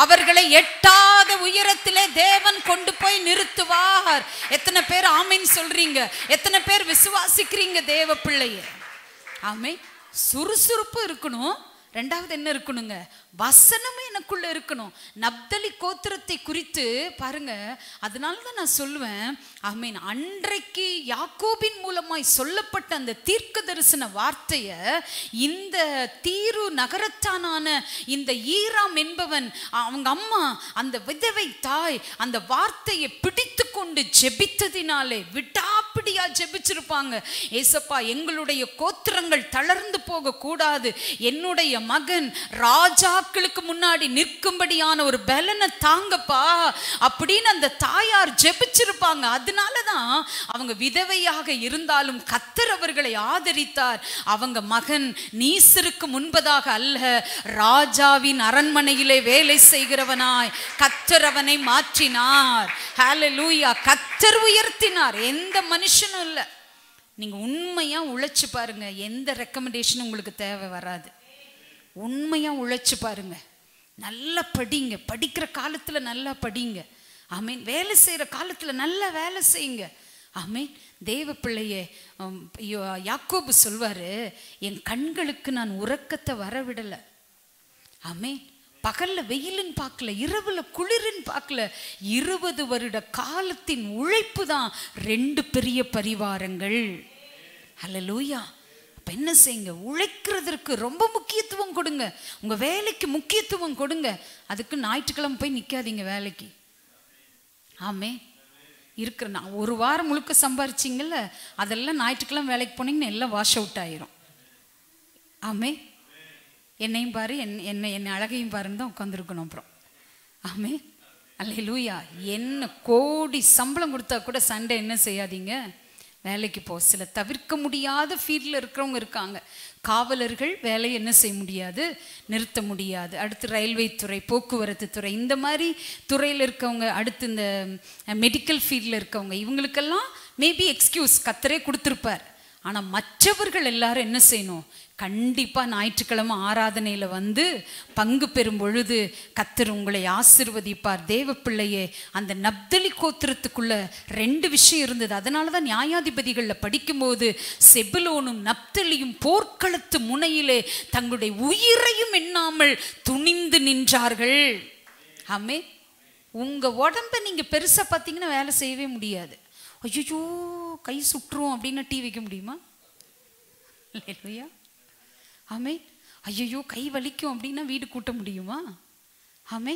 S1: அவர்களை எட்டாத உயரத்திலே தேவன் கொண்டு போய் நிறுத்துவார். எத்தனை பேர் ஆமேன் சொல்றீங்க? எத்தனை பேர் விசுவாசிக்கிறீங்க தேவ பிள்ளையே? ஆமேன். சுறுசுறுப்பு இருக்கணும். 2வது என்ன இருக்கணுங்க? வசனமும் எனக்குள்ள இருக்கணும். நப்தலி கோத்திரத்தை குறித்து பாருங்க. அதனால தான் நான் சொல்லுவேன், ஆமீன், அன்றைக்கு யாக்கோபின் மூலமாய் சொல்லப்பட்ட அந்த தீர்க்க தரிசன வார்த்தையை இந்த தீரு நகரத்தானான இந்த ஈராம் என்பவன், அவங்க அம்மா, அந்த விதவை தாய் அந்த வார்த்தையை பிடித்து கொண்டு ஜெபித்ததினாலே விடாப்பிடியா ஜெபிச்சிருப்பாங்க. ஏசப்பா, எங்களுடைய கோத்திரங்கள் தளர்ந்து போக கூடாது, என்னுடைய மகன் ராஜாக்களுக்கு முன்னாடி நிற்கும்படியான ஒரு பலனை தாங்கப்பா அப்படின்னு அந்த தாயார் ஜெபிச்சிருப்பாங்க. அதனாலதான் அவங்க விதவையாக இருந்தாலும் கர்த்தர் அவர்களை ஆதரித்தார். அவங்க மகன் நீசருக்கு முன்பதாக அல்ல, ராஜாவின் அரண்மனையிலே வேலை செய்கிறவனாய் கர்த்தர் அவனை மாற்றினார். ஹல்லேலூயா. கர்த்தர் உயர்த்தினார். எந்த மனுஷனும் இல்லை. நீங்க உண்மையா உழைச்சு பாருங்க, எந்த ரெக்கமெண்டேஷனும் உங்களுக்கு தேவை வராது. உண்மையா உழைச்சு பாருங்க. நல்லா படிங்க. படிக்கிற காலத்துல நல்லா படிங்க. ஆமீன். வேலை செய்யற காலத்துல நல்லா வேலை செய்யுங்க. ஆமீன். தேவ பிள்ளையே, யாக்கோபு சொல்வாரு, என் கண்களுக்கு நான் உறக்கத்தை வரவிடலை. ஆமீன். பகல்ல வெயிலுன்னு பார்க்கல, இரவுல குளிரின்னு பார்க்கல. 20 வருட காலத்தின் உழைப்பு தான் 2 பெரிய பரிவாரங்கள். ஹல்லேலூயா. அப்ப என்ன செய்யுங்க? உழைக்கிறதுக்கு ரொம்ப முக்கியத்துவம் கொடுங்க. உங்க வேலைக்கு முக்கியத்துவம் கொடுங்க. அதுக்கு ஞாயிற்றுக்கிழமை போய் நிக்காதீங்க வேலைக்கு. ஆமே. இருக்கிற ஒரு வாரம் முழுக்க சம்பாரிச்சிங்கல்ல, அதெல்லாம் ஞாயிற்றுக்கிழமை வேலைக்கு போனீங்கன்னா எல்லாம் வாஷ் அவுட் ஆயிரும். ஆமே. என்னையும் பாரு, என்னை அழகையும் பாருன்னு தான் உட்காந்துருக்கணும். அப்புறம் ஆமே அல்லேலூயா. என்ன கோடி சம்பளம் கொடுத்தா கூட சண்டே என்ன செய்யாதீங்க, வேலைக்கு போ. சில தவிர்க்க முடியாத ஃபீல்டில் இருக்கிறவங்க இருக்காங்க. காவலர்கள் வேலையை என்ன செய்ய முடியாது, நிறுத்த முடியாது. அடுத்து ரயில்வே துறை, போக்குவரத்து துறை, இந்த மாதிரி துறையில் இருக்கவங்க, அடுத்து இந்த மெடிக்கல் ஃபீல்டில் இருக்கவங்க, இவங்களுக்கெல்லாம் மேபி எக்ஸ்கியூஸ் கர்த்தரே கொடுத்துருப்பார். ஆனால் மற்றவர்கள் எல்லாரும் என்ன செய்யணும், கண்டிப்பாக ஞாயிற்றுக்கிழமை ஆராதனையில் வந்து பங்கு பெறும் பொழுது கர்த்தர் உங்களை ஆசீர்வதிப்பார். தேவ பிள்ளையே, அந்த நப்தலி கோத்திரத்துக்குள்ள 2 விஷயம் இருந்தது. அதனால தான் நியாயாதிபதிகளில் படிக்கும்போது செபுலோனும் நப்தலியும் போர்க்களத்து முனையிலே தங்களுடைய உயிரையும் எண்ணாமல் துணிந்து நின்றார்கள். ஆமே. உங்கள் உடம்பை நீங்கள் பெருசாக பார்த்தீங்கன்னா வேலை செய்யவே முடியாது. ஐயோ கை சுற்றுரும் அப்படின்னு டீ வைக்க முடியுமா? இல்லையா? ஆமே. ஐயோ கை வலிக்கும் அப்படின்னா வீடு கூட்ட முடியுமா? ஆமே.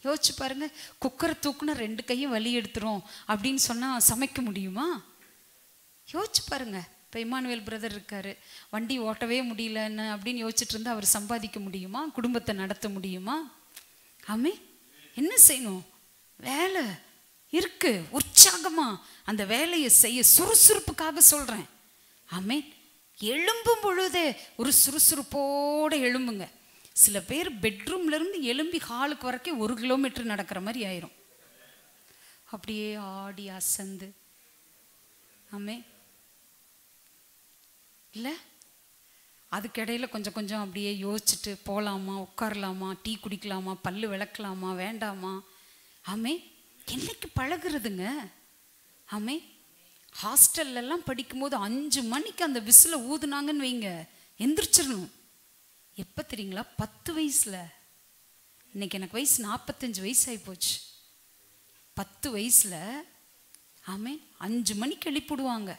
S1: யோசிச்சு பாருங்க. குக்கரை தூக்குனா 2 கையும் வலி எடுத்துரும் அப்படின்னு சொன்னால் சமைக்க முடியுமா? யோசிச்சு பாருங்க. இப்போ இமானுவேல் பிரதர் இருக்காரு, வண்டி ஓட்டவே முடியலன்னு அப்படின்னு யோசிச்சுட்டு இருந்தால் அவர் சம்பாதிக்க முடியுமா? குடும்பத்தை நடத்த முடியுமா? ஆமே. என்ன செய்யணும்? வேலை இருக்கு, உற்சாகமா அந்த வேலையை செய்ய, சுறுசுறுப்புக்காக சொல்றேன். ஆமே. எழும்பும் பொழுதே ஒரு சுறுசுறுப்போட எழும்புங்க. சில பேர் பெட்ரூம்ல இருந்து எழும்பி ஹாலுக்கு வரைக்கும் 1 கிலோமீட்டர் நடக்கிற மாதிரி ஆயிரும். அப்படியே ஆடி அசந்து. ஆமே. இல்லை, அதுக்கிடையில் கொஞ்சம் கொஞ்சம் அப்படியே யோசிச்சுட்டு போகலாமா, உட்காரலாமா, டீ குடிக்கலாமா, பல்லு விளக்கலாமா, வேண்டாமா. ஆமே. என்னைக்கு பழகுறதுங்க. ஆமே. ஹாஸ்டல்லாம் படிக்கும்போது 5 மணிக்கு அந்த விசில ஊதுனாங்கன்னு வைங்க, எந்திரிச்சிடணும். எப்போ தெரியுங்களா? 10 வயசுல. இன்னைக்கு எனக்கு வயசு 45 வயசு ஆகி போச்சு. 10 வயசுல ஆமே 5 மணிக்கு எழுப்பிடுவாங்க.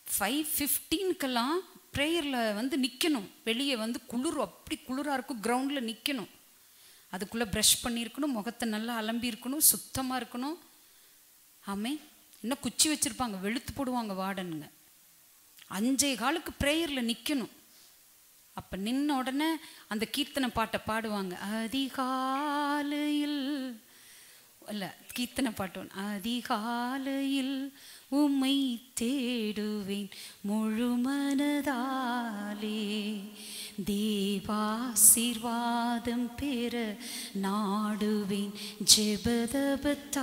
S1: 5:15க்கெல்லாம் ப்ரேயரில் வந்து நிற்கணும். வெளியே வந்து குளிர், அப்படி குளிராக இருக்கும், கிரவுண்டில் நிற்கணும். அதுக்குள்ளே ப்ரஷ் பண்ணியிருக்கணும், முகத்தை நல்லா அலம்பி இருக்கணும், சுத்தமாக இருக்கணும். ஆமே. இன்னும் குச்சி வச்சுருப்பாங்க, வெளுத்து போடுவாங்க வார்டனுங்க. 5:15க்கு ப்ரேயரில் நிற்கணும். அப்போ நின்ன உடனே அந்த கீர்த்தனை பாட்டை பாடுவாங்க. அதிகாலையில், இல்லை கீர்த்தனை பாட்டு, அதிகாலையில் உம்மை தேடுவேன் முழு மனதாலே, தேவாசீர்வாதம் பெற நாடுவேன் ஜெபதபத்தாலே,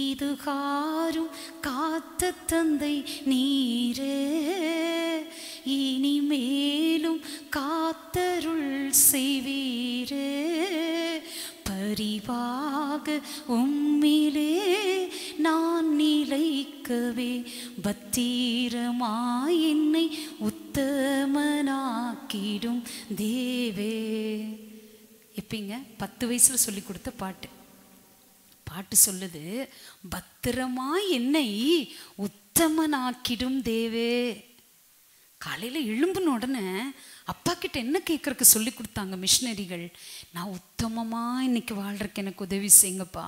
S1: இதுகாரும் காத்த தந்தை நீரே, இனிமேலும் காத்தருள் செய்வீரே, பரிவாக உம்மிலே நான் நிலைக்கவே, பத்திரமாய் என்னை உத்தமனாக்கிடும் தேவே. எப்படிங்க? 10 வயசுல சொல்லி கொடுத்த பாட்டு. பாட்டு சொல்லுது, பத்திரமாய் என்னை உத்தமனாக்கிடும் தேவே. காலையில் எழும்பின உடனே அப்பா கிட்ட என்ன கேட்கறக்கு சொல்லி கொடுத்தாங்க மிஷினரிகள்? நான் உத்தமமாக இன்னைக்கு வாழ்றதுக்கு எனக்கு உதவி செய்யுங்கப்பா.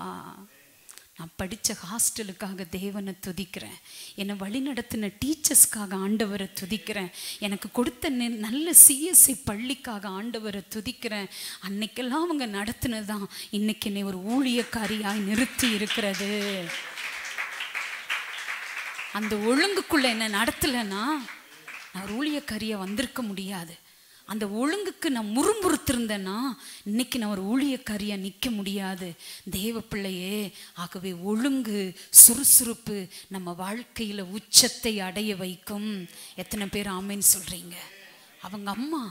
S1: நான் படித்த ஹாஸ்டலுக்காக தேவனை துதிக்கிறேன். என்னை வழி நடத்தின டீச்சர்ஸ்க்காக ஆண்டவரை துதிக்கிறேன். எனக்கு கொடுத்த நல்ல சிஎஸ்சி பள்ளிக்காக ஆண்டவரை துதிக்கிறேன். அன்னைக்கெல்லாம் அவங்க நடத்தினதான் இன்னைக்கு என்னை ஒரு ஊழியக்காரியாய் நிறுத்தி இருக்கிறது. அந்த ஒழுங்குக்குள்ள என்ன நடத்தலைன்னா நான் ஒரு ஊழியக்காரியாக வந்திருக்க முடியாது. அந்த ஒழுங்குக்கு நான் முறுமுறுத்திருந்தேன்னா இன்னைக்கு நான் ஒரு ஊழியக்காரியாக நிற்க முடியாது. தேவ பிள்ளையே, ஆகவே ஒழுங்கு, சுறுசுறுப்பு நம்ம வாழ்க்கையில் உச்சத்தை அடைய வைக்கும். எத்தனை பேர் ஆமேன்னு சொல்கிறீங்க? அவங்க அம்மா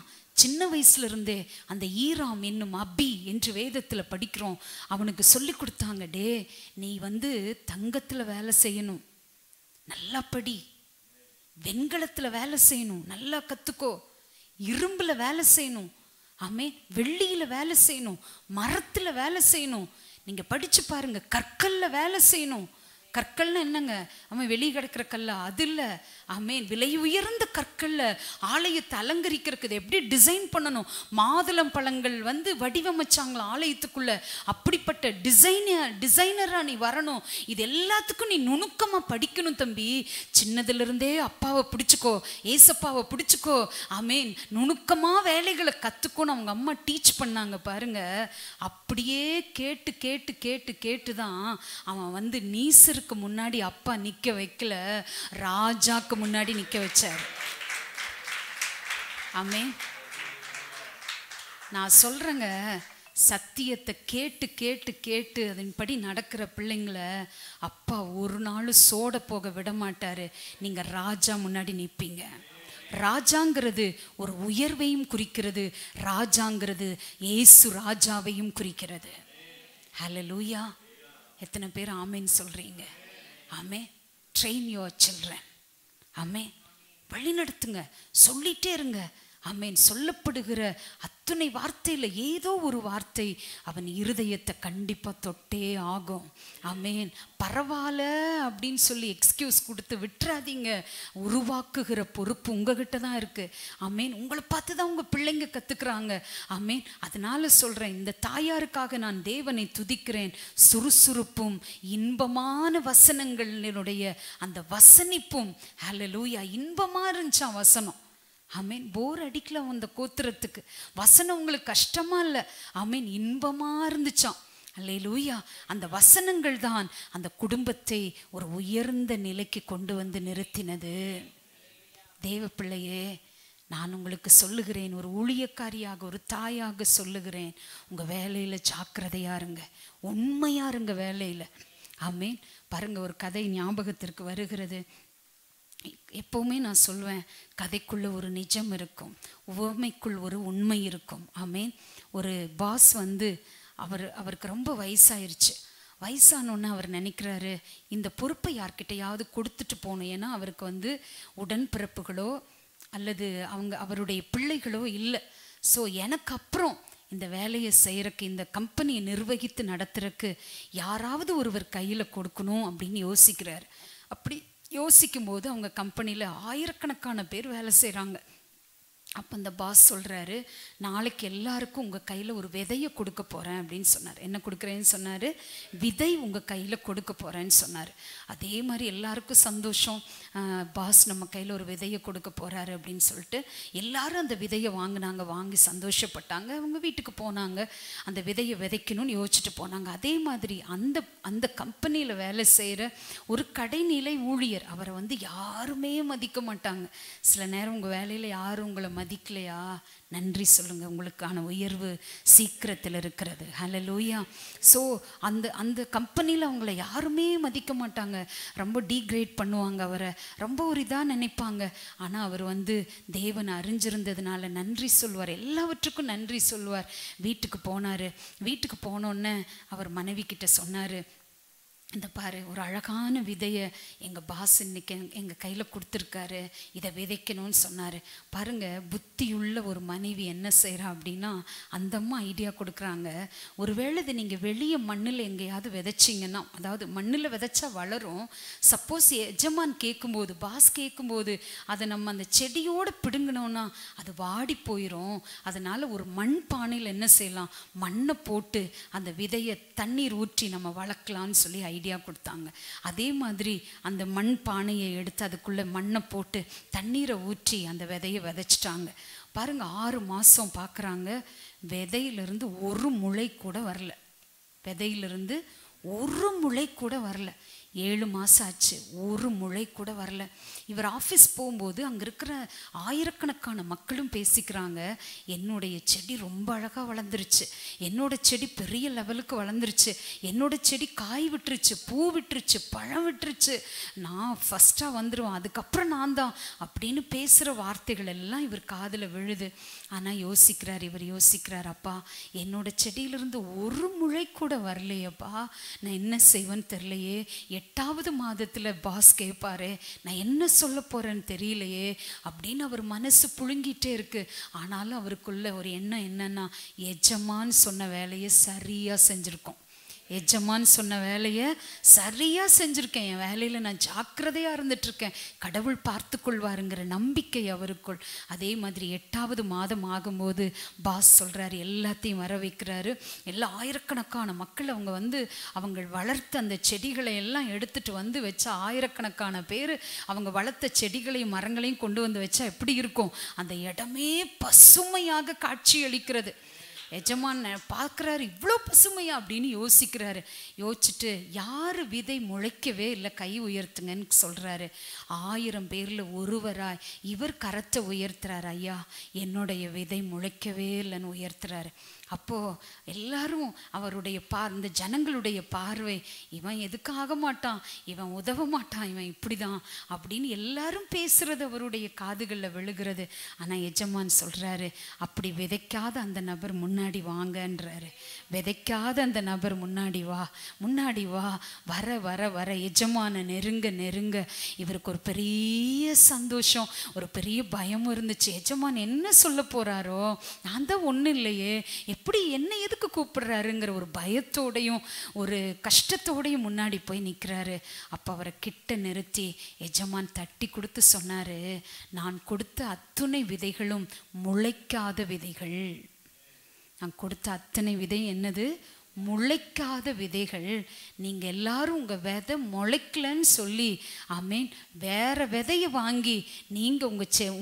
S1: சின்ன வயசுல இருந்தே அந்த ஈராம் என்னும் அபி என்று வேதத்தில் படிக்கிறோம், அவனுக்கு சொல்லி கொடுத்தாங்க, டே நீ வந்து தங்கத்தில் வேலை செய்யணும், நல்லா படி, வெண்கலத்தில் வேலை செய்யணும், நல்லா கற்றுக்கோ, இரும்பில் வேலை செய்யணும், ஆமே வெள்ளியில் வேலை செய்யணும், மரத்தில் வேலை செய்யணும், நீங்கள் படித்து பாருங்க, கற்கல்ல வேலை செய்யணும், கற்கள்னா என்னங்க? அவன் வெளியே கிடக்கிற கல்ல அது இல்லை. ஆமேன். விலை உயர்ந்த கற்கள்ல ஆலயத்தை அலங்கரிக்கிறதுக்கு எப்படி டிசைன் பண்ணணும். மாதுளம் பழங்கள் வந்து வடிவமைச்சாங்களா ஆலயத்துக்குள்ள. அப்படிப்பட்ட டிசைனரா நீ வரணும். இது எல்லாத்துக்கும் நீ நுணுக்கமா படிக்கணும் தம்பி. சின்னதுல இருந்தே அப்பாவை பிடிச்சுக்கோ, ஏசப்பாவை பிடிச்சுக்கோ. ஆமேன். நுணுக்கமா வேலைகளை கத்துக்கோன்னு அவங்க அம்மா டீச் பண்ணாங்க பாருங்க. அப்படியே கேட்டு கேட்டு கேட்டு கேட்டுதான் அவன் வந்து நீசருக்கு முன்னாடி அப்பா நிக்க வைக்கல, ராஜாக்கு முன்னாடி நிக்க வச்சார். ஆமே. நான் சொல்றேங்க, சத்தியத்தை கேட்டு கேட்டு கேட்டு அதன்படி நடக்கிற பிள்ளைங்களை அப்பா ஒரு நாள் சோட போக விட மாட்டாரு. நீங்க ராஜா முன்னாடி நிற்பீங்க. ராஜாங்கிறது ஒரு உயர்வையும் குறிக்கிறது. ராஜாங்கிறது இயேசு ராஜாவையும் குறிக்கிறது. ஹல்லேலூயா. எத்தனை பேர் ஆமேன்னு சொல்றீங்க? ஆமே. Train your children. ஆமே. வழி நடத்துங்க, சொல்லிட்டே இருங்க. ஆமேன். சொல்லப்படுகிற அத்துணை வார்த்தையில் ஏதோ ஒரு வார்த்தை அவன் இருதயத்தை கண்டிப்பாக தொட்டே ஆகும். ஆமேன். பரவாயில்ல அப்படின்னு சொல்லி எக்ஸ்கியூஸ் கொடுத்து விட்டுறாதீங்க. உருவாக்குகிற பொறுப்பு உங்ககிட்ட தான் இருக்கு. ஆமேன். உங்களை பார்த்து தான் உங்கள் பிள்ளைங்க கற்றுக்குறாங்க. ஆமேன். அதனால சொல்கிறேன், இந்த தாயாருக்காக நான் தேவனை துதிக்கிறேன். சுறுசுறுப்பும் இன்பமான வசனங்களினுடைய அந்த வசனிப்பும், ஹல்லேலூயா, இன்பமாக இருந்துச்சான் வசனம். ஆமேன். போர் அடிக்கல அந்த கோத்திரத்துக்கு. வசனம் உங்களுக்கு கஷ்டமா இல்லை. ஆமேன். இன்பமா இருந்துச்சான். அல்லேலூயா. அந்த வசனங்கள் தான் அந்த குடும்பத்தை ஒரு உயர்ந்த நிலைக்கு கொண்டு வந்து நிறுத்தினது. தேவ பிள்ளையே, நான் உங்களுக்கு சொல்லுகிறேன், ஒரு ஊழியக்காரியாக ஒரு தாயாக சொல்லுகிறேன், உங்க வேலையில ஜாக்கிரதையா இருங்க, உண்மையா இருங்க வேலையில. ஆமேன். பாருங்க, ஒரு கதை ஞாபகத்திற்கு வருகிறது. எப்போவுமே நான் சொல்வேன், கதைக்குள்ள ஒரு நிஜம் இருக்கும், உவமைக்குள் ஒரு உண்மை இருக்கும். ஆமேன். ஒரு பாஸ் வந்து அவருக்கு ரொம்ப வயசாயிருச்சு. வயசானோன்னு அவர் நினைக்கிறாரு, இந்த பொறுப்பை யார்கிட்டையாவது கொடுத்துட்டு போகணும். ஏன்னா அவருக்கு வந்து உடன்பிறப்புகளோ அல்லது அவருடைய பிள்ளைகளோ இல்லை. ஸோ எனக்கு அப்புறம் இந்த வேலையை செய்யறதுக்கு, இந்த கம்பெனியை நிர்வகித்து நடத்துறதுக்கு யாராவது ஒருவர் கையில் கொடுக்கணும் அப்படின்னு யோசிக்கிறார். அப்படி யோசிக்கும் போது அவங்க கம்பெனியில் ஆயிரக்கணக்கான பேர் வேலை செய்கிறாங்க. அப்போ அந்த பாஸ் சொல்கிறாரு, நாளைக்கு எல்லாருக்கும் உங்கள் கையில் ஒரு விதையை கொடுக்க போகிறேன் அப்படின்னு சொன்னார். என்ன கொடுக்குறேன்னு சொன்னார்? விதை உங்கள் கையில் கொடுக்க போகிறேன்னு சொன்னார். அதே மாதிரி எல்லாருக்கும் சந்தோஷம், பாஸ் நம்ம கையில் ஒரு விதையை கொடுக்க போகிறாரு அப்படின்னு சொல்லிட்டு எல்லாரும் அந்த விதையை வாங்கினாங்க. வாங்கி சந்தோஷப்பட்டாங்க. அவங்க வீட்டுக்கு போனாங்க, அந்த விதையை விதைக்கணும்னு யோசிச்சுட்டு போனாங்க. அதே மாதிரி அந்த கம்பெனியில் வேலை செய்கிற ஒரு கடைநிலை ஊழியர், அவரை வந்து யாருமே மதிக்க மாட்டாங்க. சில நேரம் உங்கள் வேலையில் யாரும் உங்களை மதிக்கலையா, நன்றி சொல்லுங்க, உங்களுக்கான உயர்வு சீக்கிரத்தில் இருக்கிறது. ஹல்லேலூயா. ஸோ அந்த கம்பெனியில் அவங்கள யாருமே மதிக்க மாட்டாங்க, ரொம்ப டீக்ரேட் பண்ணுவாங்க, அவரை ரொம்ப ஒரு இதாக நினைப்பாங்க. ஆனால் அவர் வந்து தேவனை அறிஞ்சிருந்ததுனால நன்றி சொல்வார், எல்லாவற்றுக்கும் நன்றி சொல்வார். வீட்டுக்கு போனார். வீட்டுக்கு போனோடனே அவர் மனைவி கிட்ட சொன்னார், இந்த பாரு, ஒரு அழகான விதையை எங்கள் பாஸ் இன்னைக்கு எங்கள் கையில் கொடுத்துருக்காரு, இதை விதைக்கணும்னு சொன்னார். பாருங்கள், புத்தியுள்ள ஒரு மனைவி என்ன செய்கிறா அப்படின்னா, அந்த அம்மா ஐடியா கொடுக்குறாங்க. ஒருவேளை இதை நீங்கள் வெளியே மண்ணில் எங்கேயாவது விதைச்சிங்கன்னா, அதாவது மண்ணில் விதைச்சா வளரும். சப்போஸ் எஜமான் கேட்கும்போது, பாஸ் கேட்கும்போது அதை நம்ம அந்த செடியோடு பிடுங்கினோன்னா அது வாடி போயிடும். அதனால் ஒரு மண் பானையில் என்ன செய்யலாம், மண்ணை போட்டு அந்த விதையை தண்ணீர் ஊற்றி நம்ம வளர்க்கலான்னு சொல்லி ஐடியா கொடுத்தாங்க. அதே மாதிரி அந்த மண் பானையை எடுத்து அதுக்குள்ளே மண்ணை போட்டு தண்ணீரை ஊற்றி அந்த விதையை விதைச்சிட்டாங்க. பாருங்க, 6 மாதம் பார்க்குறாங்க, விதையிலிருந்து ஒரு முளை கூட வரல. விதையிலிருந்து ஒரு முளை கூட வரல. 7 மாதம் ஆச்சு, ஒரு முளை கூட வரல. இவர் ஆஃபீஸ் போகும்போது அங்கே இருக்கிற ஆயிரக்கணக்கான மக்களும் பேசிக்கிறாங்க, என்னுடைய செடி ரொம்ப அழகாக வளர்ந்துருச்சு, என்னோட செடி பெரிய லெவலுக்கு வளர்ந்துருச்சு, என்னோட செடி காய் விட்டுருச்சு, பூ விட்டுருச்சு, பழம் விட்டுருச்சு, நான் ஃபஸ்ட்டாக வந்துடுவேன், அதுக்கப்புறம் நான் தான் அப்படின்னு பேசுகிற வார்த்தைகள் எல்லாம் இவர் காதில் விழுது. ஆனால் இவர் யோசிக்கிறார், அப்பா என்னோட செடியிலிருந்து ஒரு முளை கூட வரலையப்பா, நான் என்ன செய்வேன்னு தெரியலையே. 8வது மாதத்தில் பாஸ் கேட்பாரு, நான் என்ன சொல்ல போறேன்னு தெரியலையே அப்படின்னு அவர் மனசு புழுங்கிட்டே இருக்கு. ஆனாலும் அவருக்குள்ள ஒரு எண்ணம் என்னன்னா, எஜமான் சொன்ன வேலையை சரியா செஞ்சிருக்கோம். எஜமான் சொன்ன வேலையை சரியா செஞ்சிருக்கேன், என் வேலையில நான் ஜாக்கிரதையா இருந்துட்டு இருக்கேன், கடவுள் பார்த்து கொள்வாருங்கிற நம்பிக்கை அவருக்குள். அதே மாதிரி 8வது மாதம் ஆகும்போது பாஸ் சொல்றாரு, எல்லாத்தையும் வர வைக்கிறாரு. எல்லா ஆயிரக்கணக்கான மக்கள் அவங்க அவங்க வளர்த்த அந்த செடிகளை எல்லாம் எடுத்துட்டு வச்ச ஆயிரக்கணக்கான பேர் அவங்க வளர்த்த செடிகளையும் மரங்களையும் கொண்டு வச்சா எப்படி இருக்கும்? அந்த இடமே பசுமையாக காட்சி அளிக்கிறது. எஜமான் பார்க்குறாரு, இவ்வளோ பசுமையா அப்படின்னு யோசிக்கிறாரு. யோசிச்சுட்டு யாரு விதை முளைக்கவே இல்லை கை உயர்த்துங்கன்னு சொல்றாரு. 1000 பேர்ல ஒருவராய் இவர் கரத்தை உயர்த்துறாரு, ஐயா என்னுடைய விதை முளைக்கவே இல்லைன்னு உயர்த்துறாரு. அப்போ எல்லாரும் அவருடைய இந்த ஜனங்களுடைய பார்வை, இவன் எதுக்கு ஆக மாட்டான், இவன் உதவ மாட்டான், இவன் இப்படிதான் அப்படின்னு எல்லாரும் பேசுறது அவருடைய காதுகளில் விழுகிறது. ஆனா எஜமான் சொல்றாரு, அப்படி விதைக்காத அந்த நபர் முன்னாடி வாங்கன்றாரு. விதைக்காத அந்த நபர் முன்னாடி வா, முன்னாடி வா. வர வர வர எஜமான நெருங்க நெருங்க இவருக்கு ஒரு பெரிய சந்தோஷம், ஒரு பெரிய பயம் இருந்துச்சு. எஜமான் என்ன சொல்ல போறாரோ, நான் தான் ஒன்றும் இல்லையே, எப்படி என்ன எதுக்கு கூப்பிடுறாருங்கிற ஒரு பயத்தோடையும் ஒரு கஷ்டத்தோடையும் முன்னாடி போய் நிற்கிறாரு. அப்போ அவரை கிட்ட நிறுத்தி எஜமான் தட்டி கொடுத்து சொன்னாரு, நான் கொடுத்த அத்துணை விதைகளும் முளைக்காத விதைகள். நான் கொடுத்த அத்தனை விதை என்னது? முளைக்காத விதைகள். நீங்க எல்லாரும் உங்க விதை முளைக்கலன்னு சொல்லி ஆமீன் வேற விதையை வாங்கி நீங்க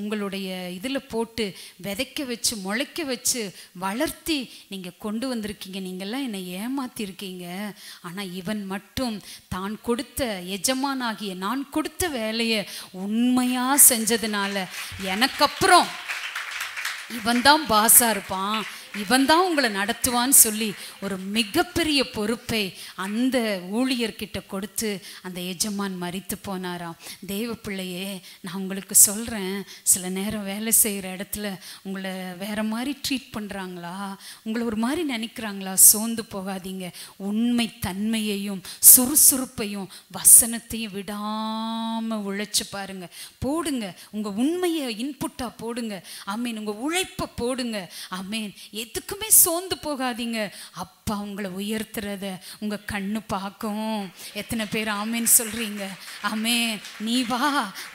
S1: உங்களுடைய இதுல போட்டு விதைக்க வச்சு முளைக்க வச்சு வளர்த்தி நீங்க கொண்டு வந்திருக்கீங்க. நீங்கெல்லாம் என்னை ஏமாத்திருக்கீங்க. ஆனா இவன் மட்டும் தான் கொடுத்த எஜமானாகிய நான் கொடுத்த வேலையை உண்மையா செஞ்சதுனால எனக்கு அப்புறம் இவன் தான் பாஸா இருப்பான், இவன் தான் உங்களை நடத்துவான்னு சொல்லி ஒரு மிகப்பெரிய பொறுப்பை அந்த ஊழியர்கிட்ட கொடுத்து அந்த எஜமான் மரித்து போனாராம். தேவ பிள்ளையே, நான் உங்களுக்கு சொல்கிறேன், சில நேரம் வேலை செய்கிற இடத்துல உங்களை வேற மாதிரி ட்ரீட் பண்ணுறாங்களா, உங்களை ஒரு மாதிரி நினைக்கிறாங்களா, சோர்ந்து போகாதீங்க. உண்மை தன்மையையும் சுறுசுறுப்பையும் வசனத்தையும் விடாமல் உழைச்சி பாருங்க, போடுங்க. உங்கள் உண்மையை இன்புட்டாக போடுங்க. ஆமீன். உங்கள் உழைப்பை போடுங்க. ஆமீன். எதுக்குமே சோர்ந்து போகாதீங்க. அப்பா உங்களை உயர்த்துறத உங்க கண்ணு பார்க்கும். எத்தனை பேர் ஆமேன்னு சொல்றீங்க? ஆமேன். நீ வா,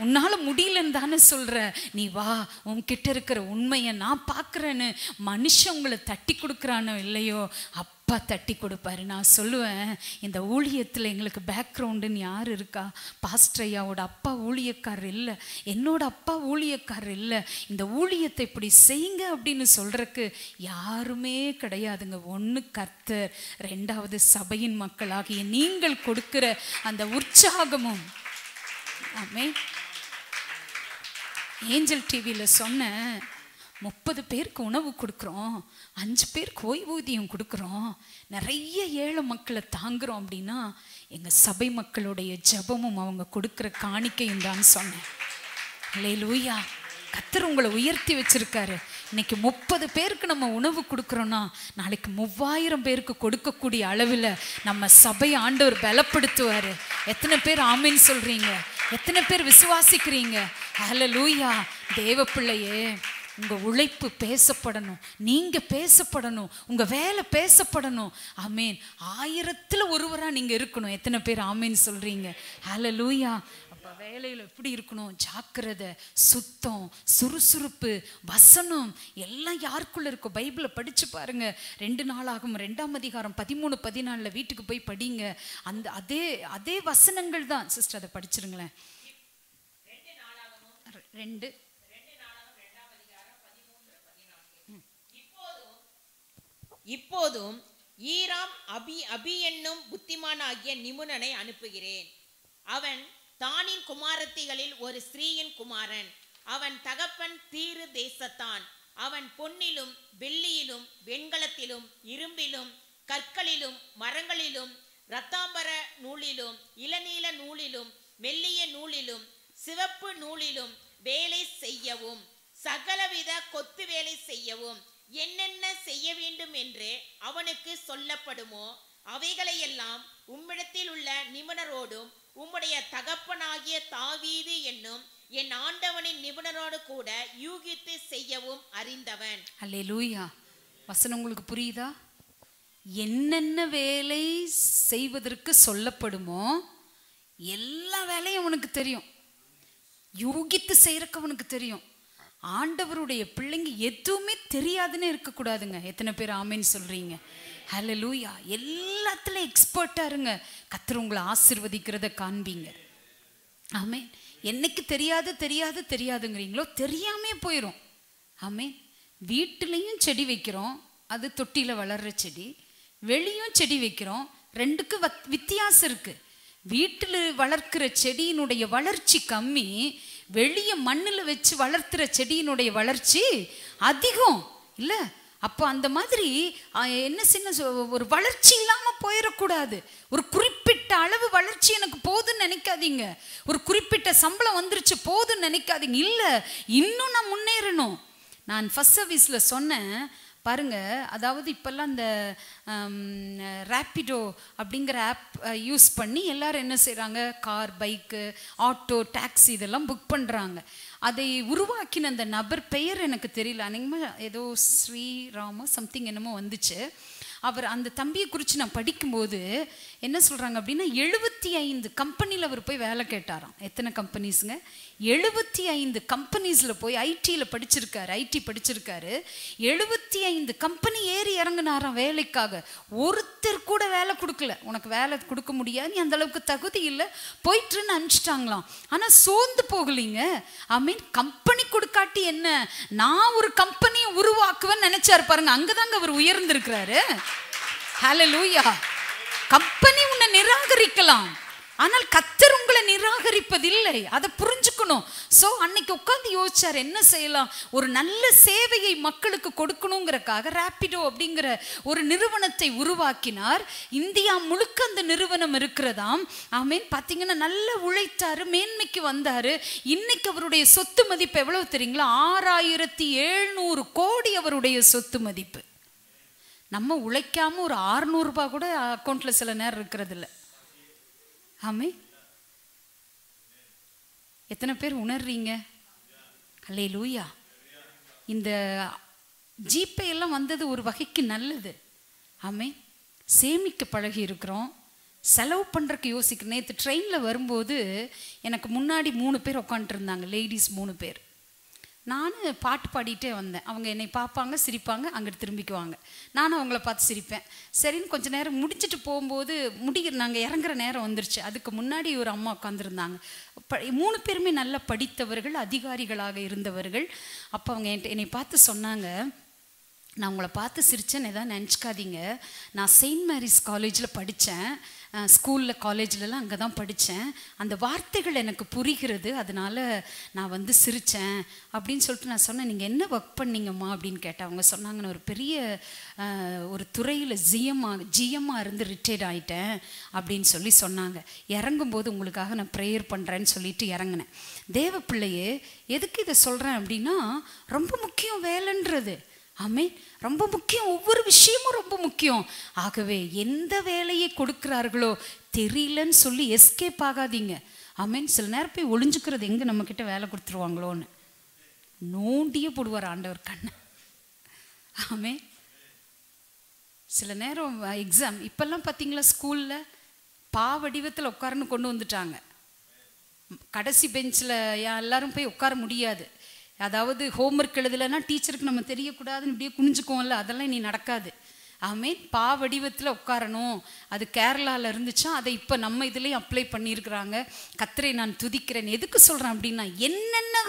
S1: உன்னால முடியலன்னு தானே சொல்ற, நீ வா, உன்கிட்ட இருக்கிற உண்மையை நான் பார்க்குறேன்னு மனுஷன் உங்களை தட்டி கொடுக்குறானோ இல்லையோ, அப்பா தட்டி கொடுப்பாரு. நான் சொல்லுவேன், இந்த ஊழியத்தில் எங்களுக்கு பேக்ரவுண்டுன்னு யார் இருக்கா? பாஸ்டர் ஐயாவோட அப்பா ஊழியக்காரர் இல்லை, என்னோட அப்பா ஊழியக்காரர் இல்லை. இந்த ஊழியத்தை இப்படி செய்யுங்க அப்படின்னு சொல்றதுக்கு யாருமே கிடையாதுங்க. ஒன்று கர்த்தர், 2வது சபையின் மக்களாகிய நீங்கள் கொடுக்கிற அந்த உற்சாகமும். ஆமென். ஏஞ்சல் டிவியில் சொன்ன 30 பேருக்கு உணவு கொடுக்குறோம், 5 பேருக்கு ஓய்வூதியம் கொடுக்குறோம், நிறைய ஏழை மக்களை தாங்குறோம் அப்படின்னா எங்கள் சபை மக்களுடைய ஜெபமும் அவங்க கொடுக்குற காணிக்கையும் தான் சொன்னேன். அல்லேலூயா. கர்த்தர் உங்களை உயர்த்தி வச்சிருக்காரு. இன்னைக்கு 30 பேருக்கு நம்ம உணவு கொடுக்குறோன்னா நாளைக்கு 3000 பேருக்கு கொடுக்கக்கூடிய அளவில் நம்ம சபை ஆண்டவர் பலப்படுத்துவார். எத்தனை பேர் ஆமீன் சொல்றீங்க? எத்தனை பேர் விசுவாசிக்கிறீங்க? அல்லேலூயா. தேவ பிள்ளையே, உங்கள் உழைப்பு பேசப்படணும், நீங்கள் பேசப்படணும், உங்கள் வேலை பேசப்படணும். ஆமீன். 1000ல் ஒருவராக நீங்கள் இருக்கணும். எத்தனை பேர் ஆமீன் சொல்கிறீங்க? ஹல்லேலூயா. அப்போ வேலையில் எப்படி இருக்கணும்? ஜாக்கிரதை, சுத்தம், சுறுசுறுப்பு, வசனம் எல்லாம் யாருக்குள்ளே இருக்கும்? பைபிளை படித்து பாருங்க. 2 நாளாகும் 2ஆம் அதிகாரம் 13-14 வீட்டுக்கு போய் படிங்க. அந்த அதே வசனங்கள் தான் சிஸ்டர். அதை படிச்சிருங்களேன். 2
S2: இப்போதும் ஈராம் அபி என்னும் புத்திமானாகிய நிபுணனை அனுப்புகிறேன். அவன் தானின் குமாரத்திகளில் ஒரு ஸ்திரீயின் குமாரன். அவன் தகப்பன் தீரு தேசத்தான். அவன் பொன்னிலும் வெள்ளியிலும் வெண்கலத்திலும் இரும்பிலும் கற்களிலும் மரங்களிலும் இரத்தாம்பர நூலிலும் இளநீல நூலிலும் மெல்லிய நூலிலும் சிவப்பு நூலிலும் வேலை செய்யவும் சகலவித கொத்து வேலை செய்யவும் என்னென்ன செய்ய வேண்டும் என்று அவனுக்கு சொல்லப்படுமோ அவைகளையெல்லாம் உம்மிடத்தில் உள்ள நிபுணரோடும் உம்முடைய தகப்பனாகிய தாவீது என்னும் என் ஆண்டவனின் நிபுணரோடு கூட யூகித்து செய்யவும் அறிந்தவன்.
S1: அல்லேலூயா. வசனம் உங்களுக்கு புரியுதா? என்னென்ன வேலை செய்வதற்கு சொல்லப்படுமோ எல்லா வேலையும் அவனுக்கு தெரியும். யோகித்து செய்யறக்கு அவனுக்கு தெரியும். ஆண்டவருடைய பிள்ளைங்க எதுவுமே தெரியாதுன்னு இருக்கக்கூடாதுங்க. எத்தனை பேர் ஆமேன்னு சொல்றீங்க? ஹல்லேலூயா. எல்லாத்துலயும் எக்ஸ்பர்ட்டா இருங்க. கர்த்தர் உங்களை ஆசீர்வதிக்கிறத காண்பீங்க. ஆமேன். என்னைக்கு தெரியாதுங்கிறீங்களோ தெரியாமே போயிடும். ஆமேன். வீட்டிலையும் செடி வைக்கிறோம், அது தொட்டியில வளர்ற செடி. வெளியும் செடி வைக்கிறோம், ரெண்டுக்கு வித்தியாசம் இருக்கு. வீட்டில் வளர்க்கிற செடியினுடைய வளர்ச்சி கம்மி, வெளியே மண்ணில் வச்சு வளர்த்துற செடியினுடைய வளர்ச்சி அதிகம் இல்லை? அப்போ அந்த மாதிரி என்ன சின்ன ஒரு வளர்ச்சி இல்லாமல் போயிடக்கூடாது. ஒரு குறிப்பிட்ட அளவு வளர்ச்சி எனக்கு போதுன்னு நினைக்காதீங்க. ஒரு குறிப்பிட்ட சம்பளம் வந்துருச்சு போதுன்னு நினைக்காதீங்க. இல்லை, இன்னும் நான் முன்னேறணும். நான் ஃபர்ஸ்ட் சர்வீஸில் சொன்னேன் பாருங்க. அதாவது இப்போல்லாம் இந்த ரேப்பிடோ அப்படிங்கிற ஆப் யூஸ் பண்ணி எல்லாரும் என்ன செய்கிறாங்க, கார், பைக்கு, ஆட்டோ, டாக்ஸி இதெல்லாம் புக் பண்ணுறாங்க. அதை உருவாக்கின அந்த நபர் பெயர் எனக்கு தெரியல, அநேகமாக ஏதோ ஸ்ரீராமா சம்திங் என்னமோ வந்துச்சு. அவர் அந்த தம்பியை குறித்து நான் படிக்கும்போது என்ன சொல்கிறாங்க அப்படின்னா, 75 கம்பெனியில் அவர் போய் வேலை கேட்டாராம். எத்தனை கம்பெனிஸுங்க? 75 கம்பெனிஸில் போய் ஐடி படிச்சிருக்காரு. 75 கம்பெனி ஏறி இறங்கினாராம் வேலைக்காக. ஒருத்தர் கூட வேலை கொடுக்கல. உனக்கு வேலை கொடுக்க முடியாது, நீ அந்த அளவுக்கு தகுதி இல்லை, போயிட்டுன்னு அனுப்பிச்சிட்டாங்களாம். ஆனால் சோர்ந்து போகலீங்க. ஐ மீன், கம்பெனி கொடுக்காட்டி என்ன, நான் ஒரு கம்பெனியை உருவாக்குவேன்னு நினைச்சாரு பாருங்க. அங்கதாங்க அவர் உயர்ந்திருக்கிறாரு. ஹல்லேலூயா. கம்பெனி உன்னை நிராகரிக்கலாம், ஆனால் கர்த்தர் உங்களை நிராகரிப்பதில்லை. அதை புரிஞ்சுக்கணும். ஸோ அன்னைக்கு உட்காந்து யோசிச்சார், என்ன செய்யலாம், ஒரு நல்ல சேவையை மக்களுக்கு கொடுக்கணுங்கிறக்காக ரேப்பிடோ அப்படிங்கிற ஒரு நிறுவனத்தை உருவாக்கினார். இந்தியா முழுக்க அந்த நிறுவனம் இருக்கிறதாம். ஆமீன். பார்த்தீங்கன்னா நல்லா உழைத்தாரு, மேன்மைக்கு வந்தாரு. இன்னைக்கு அவருடைய சொத்து மதிப்பு எவ்வளவு தெரியுங்களா? 6700 கோடி அவருடைய சொத்து மதிப்பு. நம்ம உழைக்காம ஒரு 600 ரூபாய் கூட அக்கௌண்ட்ல சில நேரம் இருக்கிறது இல்லை. ஆமே. எத்தனை பேர் உணர்றீங்க? அல்லேலூயா. இந்த ஜிபே எல்லாம் வந்தது ஒரு வகைக்கு நல்லது. ஆமே. சேமிக்க பழகி இருக்கிறோம், செலவு பண்ணுறக்கு யோசிக்க. நேற்று ட்ரெயினில் வரும்போது எனக்கு முன்னாடி 3 பேர் உட்காந்துருந்தாங்க, லேடிஸ் 3 பேர். நான் பாட்டு பாடிட்டே வந்தேன். அவங்க என்னை பார்ப்பாங்க, சிரிப்பாங்க, அங்கிட்டு திரும்பிக்குவாங்க. நானும் அவங்கள பார்த்து சிரிப்பேன். சரின்னு கொஞ்சம் நேரம் முடிச்சுட்டு போகும்போது நாங்கள் இறங்குற நேரம் வந்துருச்சு. அதுக்கு முன்னாடி ஒரு அம்மா உட்காந்துருந்தாங்க. 3 பேருமே நல்லா படித்தவர்கள், அதிகாரிகளாக இருந்தவர்கள். அப்போ அவங்க என்னை பார்த்து சொன்னாங்க, நான் உங்களை பார்த்து சிரிச்சேன்னு எதாவது நினச்சிக்காதீங்க, நான் செயின்ட் மேரிஸ் காலேஜில் படித்தேன், ஸ்கூலில் காலேஜ்லலாம் அங்கே தான் படித்தேன், அந்த வார்த்தைகள் எனக்கு புரிகிறது, அதனால் நான் சிரித்தேன் அப்படின்னு சொல்லிட்டு நான் சொன்னேன். நீங்கள் என்ன ஒர்க் பண்ணீங்கம்மா அப்படின்னு கேட்டேன். அவங்க சொன்னாங்க, நான் ஒரு பெரிய ஒரு துறையில் ஜிஎம்மாக இருந்து ரிட்டையர்ட் ஆகிட்டேன் அப்படின்னு சொல்லி சொன்னாங்க. இறங்கும்போது உங்களுக்காக நான் ப்ரேயர் பண்ணுறேன்னு சொல்லிட்டு இறங்கினேன். தேவ பிள்ளையே, எதுக்கு இதை சொல்கிறேன் அப்படின்னா, ரொம்ப முக்கியம் வேலைன்றது. ஆமேன். ரொம்ப முக்கியம், ஒவ்வொரு விஷயமும் ரொம்ப முக்கியம். ஆகவே எந்த வேலையை கொடுக்கிறார்களோ தெரியலன்னு சொல்லி எஸ்கேப் ஆகாதீங்க. ஆமேன். சில நேரம் போய் ஒளிஞ்சுக்கிறது, எங்கே நம்மக்கிட்ட வேலை கொடுத்துருவாங்களோன்னு நோண்டியே போடுவார் ஆண்டவர் கண்ணை. ஆமேன். சில நேரம் எக்ஸாம் இப்பெல்லாம் பார்த்தீங்களா, ஸ்கூலில் வடிவத்தில் உட்காரன்னு கொண்டு வந்துட்டாங்க. கடைசி பெஞ்சில் எல்லாரும் போய் உட்கார முடியாது. அதாவது ஹோம்ஒர்க் எழுதலைன்னா டீச்சருக்கு நம்ம தெரியக்கூடாதுன்னு இப்படியே குனிஞ்சுக்குவோம்ல, அதெல்லாம் இனி நடக்காது. ஆமேன். வடிவத்தில் உட்காரணும். அது கேரளாவில் இருந்துச்சா, அதை இப்போ நம்ம இதுலேயும் அப்ளை பண்ணியிருக்கிறாங்க. கர்த்தரை நான் துதிக்கிறேன். எதுக்கு சொல்கிறேன் அப்படின்னா, என்னென்ன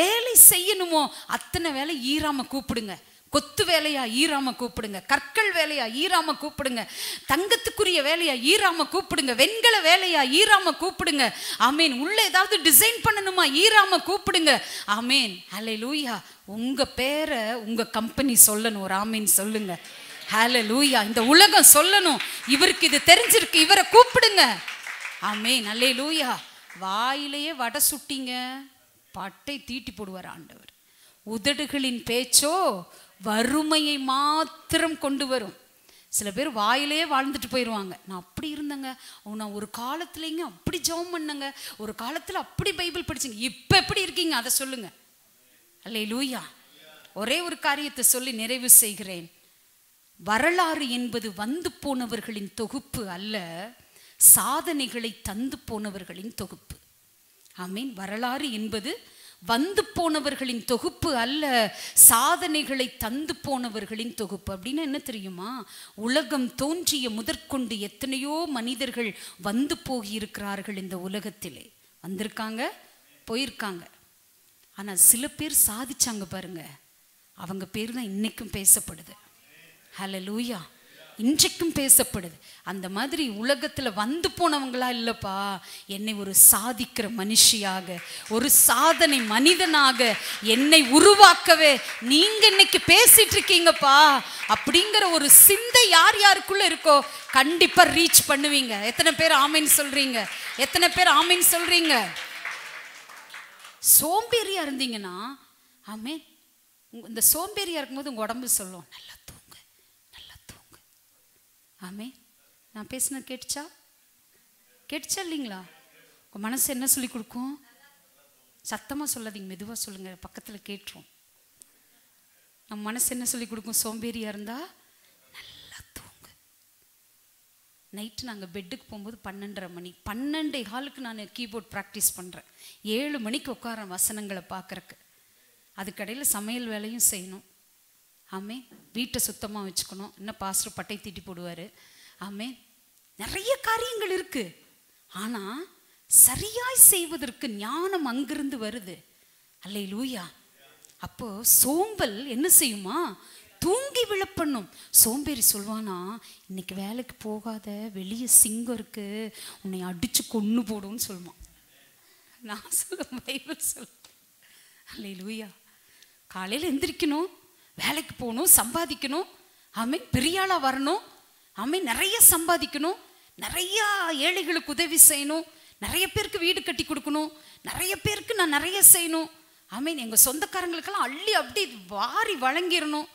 S1: வேலை செய்யணுமோ அத்தனை வேலை ஈராம கூப்பிடுங்க. கொத்து வேலையா ஈராம கூப்பிடுங்க, கற்கள் வேலையா ஈராம கூப்பிடுங்க, தங்கத்துக்குரிய வேலையா ஈராம கூப்பிடுங்க, வெண்கல வேலையா ஈராம கூப்பிடுங்க. ஆமேன். உள்ள ஏதாவது டிசைன் பண்ணணுமா ஈராம கூப்பிடுங்க. ஆமேன். ஹல்லேலூயா. உங்க பேரை உங்க கம்பெனி சொல்லணும். ஒரு ஆமேன் சொல்லுங்க. ஹல்லேலூயா. இந்த உலகம் சொல்லணும், இவருக்கு இது தெரிஞ்சிருக்கு, இவரை கூப்பிடுங்க. ஆமேன். ஹல்லேலூயா. வாயிலேயே வடை சுட்டிங்க, பட்டை தீட்டி போடுவார் ஆண்டவர். உதடுகளின் பேச்சோ வறுமையை மாத்திரம் கொண்டு வரும். சில பேர் வாயிலே வாழ்ந்துட்டு போயிடுவாங்க. நான் அப்படி இருந்தேங்க, நான் ஒரு காலத்துலேங்க அப்படி ஜெபம் பண்ணங்க, ஒரு காலத்தில் அப்படி பைபிள் படிச்சுங்க, இப்போ எப்படி இருக்கீங்க அதை சொல்லுங்க. அல்லேலூயா. ஒரே ஒரு காரியத்தை சொல்லி நிறைவு செய்கிறேன். வரலாறு என்பது வந்து போனவர்களின் தொகுப்பு அல்ல, சாதனைகளை தந்து போனவர்களின் தொகுப்பு. ஆமீன். வரலாறு என்பது வந்து போனவர்களின் தொகுப்பு அல்ல, சாதனைகளை தந்து போனவர்களின் தொகுப்பு. அப்படின்னா என்ன தெரியுமா? உலகம் தோன்றிய முதற்கொண்டு எத்தனையோ மனிதர்கள் வந்து போகியிருக்கிறார்கள். இந்த உலகத்திலே வந்திருக்காங்க, போயிருக்காங்க. ஆனால் சில பேர் சாதிச்சாங்க பாருங்க, அவங்க பேர் தான் இன்னைக்கும் பேசப்படுது. ஹல்லேலூயா. இன்றைக்கும் பேசப்படுது. அந்த மாதிரி உலகத்தில் வந்து போனவங்களா இல்லைப்பா, என்னை ஒரு சாதிக்கிற மனுஷியாக, ஒரு சாதனை மனிதனாக என்னை உருவாக்கவே நீங்க இன்னைக்கு பேசிட்டு இருக்கீங்கப்பா அப்படிங்கிற ஒரு சிந்தை யார் யாருக்குள்ள இருக்கோ கண்டிப்பா ரீச் பண்ணுவீங்க. எத்தனை பேர் ஆமீன் சொல்றீங்க? எத்தனை பேர் ஆமீன் சொல்றீங்க? சோம்பேறியா இருந்தீங்கன்னா, ஆமீன், இந்த சோம்பேறியா இருக்கும்போது உங்க உடம்பு சொல்லும் நல்லா தூங்கு, நல்லா தூங்கு. ஆமீன். நான் பேசினது கேட்டுச்சா? கேட்டுச்சா இல்லைங்களா? உங்க மனசு என்ன சொல்லி கொடுக்கும்? சத்தமா சொல்லாதீங்க, மெதுவா சொல்லுங்க, பக்கத்துல கேட்டுரும். நம்ம மனசு என்ன சொல்லி கொடுக்கும்? சோம்பேறியா இருந்தா நல்லா தூங்கு. நைட்டு நாங்கள் பெட்டுக்கு போகும்போது 12:30 மணி, 12:15 நான் கீபோர்ட் ப்ராக்டிஸ் பண்ணுறேன். 7 மணிக்கு உட்காரன் வசனங்களை பார்க்குறக்கு. அதுக்கடையில் சமையல் வேலையும் செய்யணும். ஆமே. வீட்டை சுத்தமாக வச்சுக்கணும். இன்னும் பாஸ்டர் பட்டை தீட்டி போடுவார். ஆமே. நிறைய காரியங்கள் இருக்கு. ஆனால் சரியாய் செய்வதற்கு ஞானம் அங்கிருந்து வருது. அல்லேலூயா. அப்போ சோம்பல் என்ன செய்யுமா? தூங்கி விழப்பண்ணும். சோம்பேறி சொல்வானா, இன்னைக்கு வேலைக்கு போகாத, வெளியே சிங்கம் இருக்கு, உன்னை அடிச்சு கொன்னு போடுன்னு சொல்லுவான். நான் சொல்ல, பைபிள் சொல்ல. அல்லேலூயா. காலையில் எந்திரிக்கணும், வேலைக்கு போகணும், சம்பாதிக்கணும். ஆமே. பெரிய ஆளாக வரணும். ஆமே. நிறைய சம்பாதிக்கணும், நிறைய ஏழைகளுக்கு உதவி செய்யணும், நிறைய பேருக்கு வீடு கட்டி கொடுக்கணும், நிறைய பேருக்கு நான் நிறைய செய்யணும். ஆமீன். எங்கள் சொந்தக்காரங்களுக்கெல்லாம் அள்ளி அப்படி வாரி வழங்கிடணும்.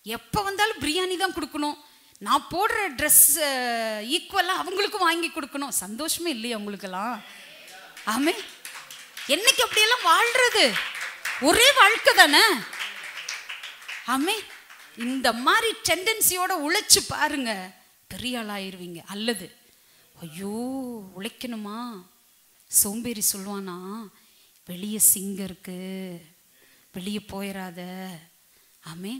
S1: எப்போ வந்தாலும் பிரியாணி தான் கொடுக்கணும். நான் போடுற ட்ரெஸ் ஈக்குவலாக அவங்களுக்கும் வாங்கி கொடுக்கணும். சந்தோஷமே இல்லையா அவங்களுக்கெல்லாம்? ஆமே. என்னைக்கு அப்படியெல்லாம் வாழ்றது? ஒரே வாழ்க்கை தானே. ஆமே. இந்த மாதிரி டெண்டன்சியோட உழைச்சு பாருங்க, பெரிய ஆளாயிருவீங்க. அல்லது ஐயோ உழைக்கணுமா? சோம்பேறி சொல்லுவானா, வெளியே சிங்கம் இருக்கு, வெளியே போயிடாத. ஆமே.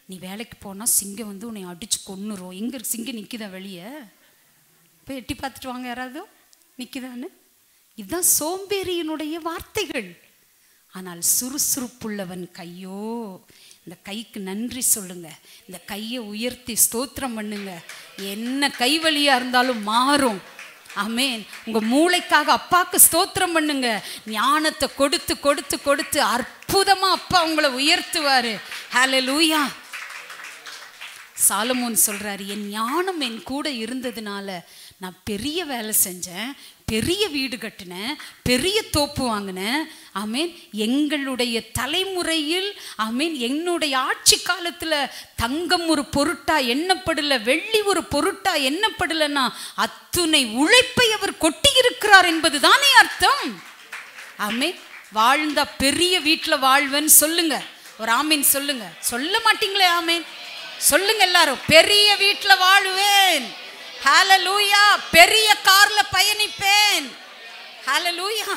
S1: நீ வேலைக்கு போனால் சிங்கம் வந்து உன்னை அடிச்சு கொன்னுரும். எங்கே சிங்கம் நிற்குதா வெளியே? போய் எட்டி பார்த்துட்டு வாங்க, யாராவது நிற்குதான்னு. இதுதான் சோம்பேறியினுடைய வார்த்தைகள். ஆனால் சுறுசுறுப்புள்ளவன் கையோ, இந்த கைக்கு நன்றி சொல்லுங்க, இந்த கையை உயர்த்தி ஸ்தோத்திரம் பண்ணுங்க. என்ன கைவலியா இருந்தாலும் மாறும். ஆமேன். உங்க மூளைக்காக அப்பாக்கு ஸ்தோத்திரம் பண்ணுங்க. ஞானத்தை கொடுத்து கொடுத்து கொடுத்து அற்புதமா அப்பா உங்களை உயர்த்துவாரு. ஹல்லேலூயா. சாலமோன் சொல்றாரு, என் ஞானம் என் கூட இருந்ததுனால நான் பெரிய வேலை செஞ்சேன், பெரிய வீடு கட்டினேன், பெரிய தோப்பு வாங்கினேன். ஆமீன். எங்களுடைய தலைமுறையில், ஆமீன், என்னுடைய ஆட்சி காலத்தில் தங்கம் ஒரு பொருட்டா எண்ணப்படல, வெள்ளி ஒரு பொருட்டா எண்ணப்படலன்னா அத்துணை உழைப்பை அவர் கொட்டி இருக்கிறார் என்பது தானே அர்த்தம். ஆமீன். வாழ்ந்தா பெரிய வீட்டில் வாழ்வன் சொல்லுங்க. ஒரு ஆமீன் சொல்லுங்க. சொல்ல மாட்டீங்களே? ஆமீன் சொல்லுங்க எல்லாரும். பெரிய வீட்டில் வாழ்வேன். ஹல்லேலூயா. பெரிய கார்ல பயணிப்பேன். ஹல்லேலூயா.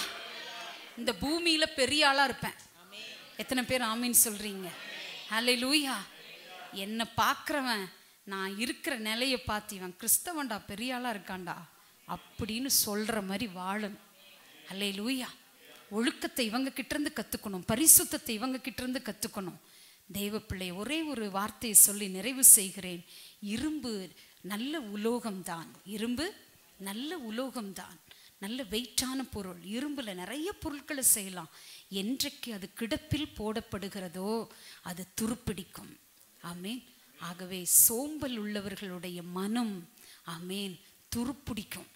S1: இந்த பூமியில பெரிய ஆளா இருப்பேன். எத்தனை பேர் ஆமீன் சொல்றீங்க? ஹல்லேலூயா. என்ன பார்க்குறவன், நான் இருக்கிற நிலையை பார்த்து இவன் கிறிஸ்தவன்டா, பெரிய ஆளா இருக்கான்டா அப்படின்னு சொல்ற மாதிரி வாழணும். ஹல்லேலூயா. ஒழுக்கத்தை இவங்க கிட்ட இருந்து கத்துக்கணும், பரிசுத்தத்தை இவங்க கிட்ட இருந்து கத்துக்கணும். தெய்வ பிள்ளை, ஒரே ஒரு வார்த்தையை சொல்லி நிறைவு செய்கிறேன். இரும்பு நல்ல உலோகம்தான். இரும்பு நல்ல உலோகம்தான், நல்ல வெயிட்டான பொருள். இரும்புல நிறைய பொருட்களை செய்யலாம். என்றைக்கு அது கிடப்பில் போடப்படுகிறதோ அது துருப்பிடிக்கும். ஆமேன். ஆகவே சோம்பல் உள்ளவர்களுடைய மனம், ஆமேன், துருப்பிடிக்கும்.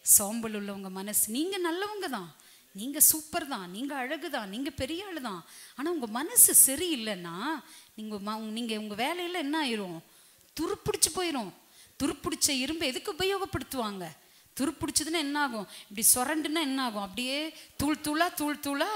S1: சோம்பல் உள்ளவங்க மனசு, நீங்க நல்லவங்க தான், நீங்க சூப்பர் தான், நீங்க அழகு தான், நீங்க பெரிய ஆளு தான், ஆனா உங்க மனசு சரியில்லைன்னா நீங்க உங்க வேலையில என்ன ஆயிரும்? துருப்பிடிச்சு போயிடும். துருப்பிடிச்ச இரும்பு எதுக்கு உபயோகப்படுத்துவாங்க? துருப்பிடிச்சதுன்னா என்ன ஆகும்? இப்படி சொரண்டுன்னா என்ன ஆகும்? அப்படியே தூள் தூளா தூள் தூளா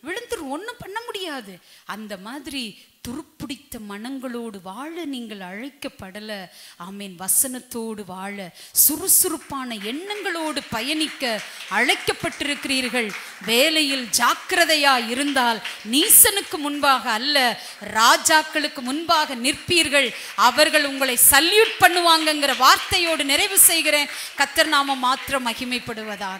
S1: விழுந்துரும், ஒன்றும் பண்ண முடியாது. அந்த மாதிரி துருப்பிடித்த மனங்களோடு வாழ நீங்கள் அழைக்கப்படல. ஆமீன். வசனத்தோடு வாழ, சுறுசுறுப்பான எண்ணங்களோடு பயணிக்க அழைக்கப்பட்டிருக்கிறீர்கள். வேலையில் ஜாக்கிரதையா இருந்தால் நீசனுக்கு முன்பாக அல்ல, ராஜாக்களுக்கு முன்பாக நிற்பீர்கள். அவர்கள் உங்களை சல்யூட் பண்ணுவாங்கங்கிற வார்த்தையோடு நிறைவு செய்கிறேன். கர்த்தர் நாமம் மாத்திரம் மகிமைப்படுவதாக.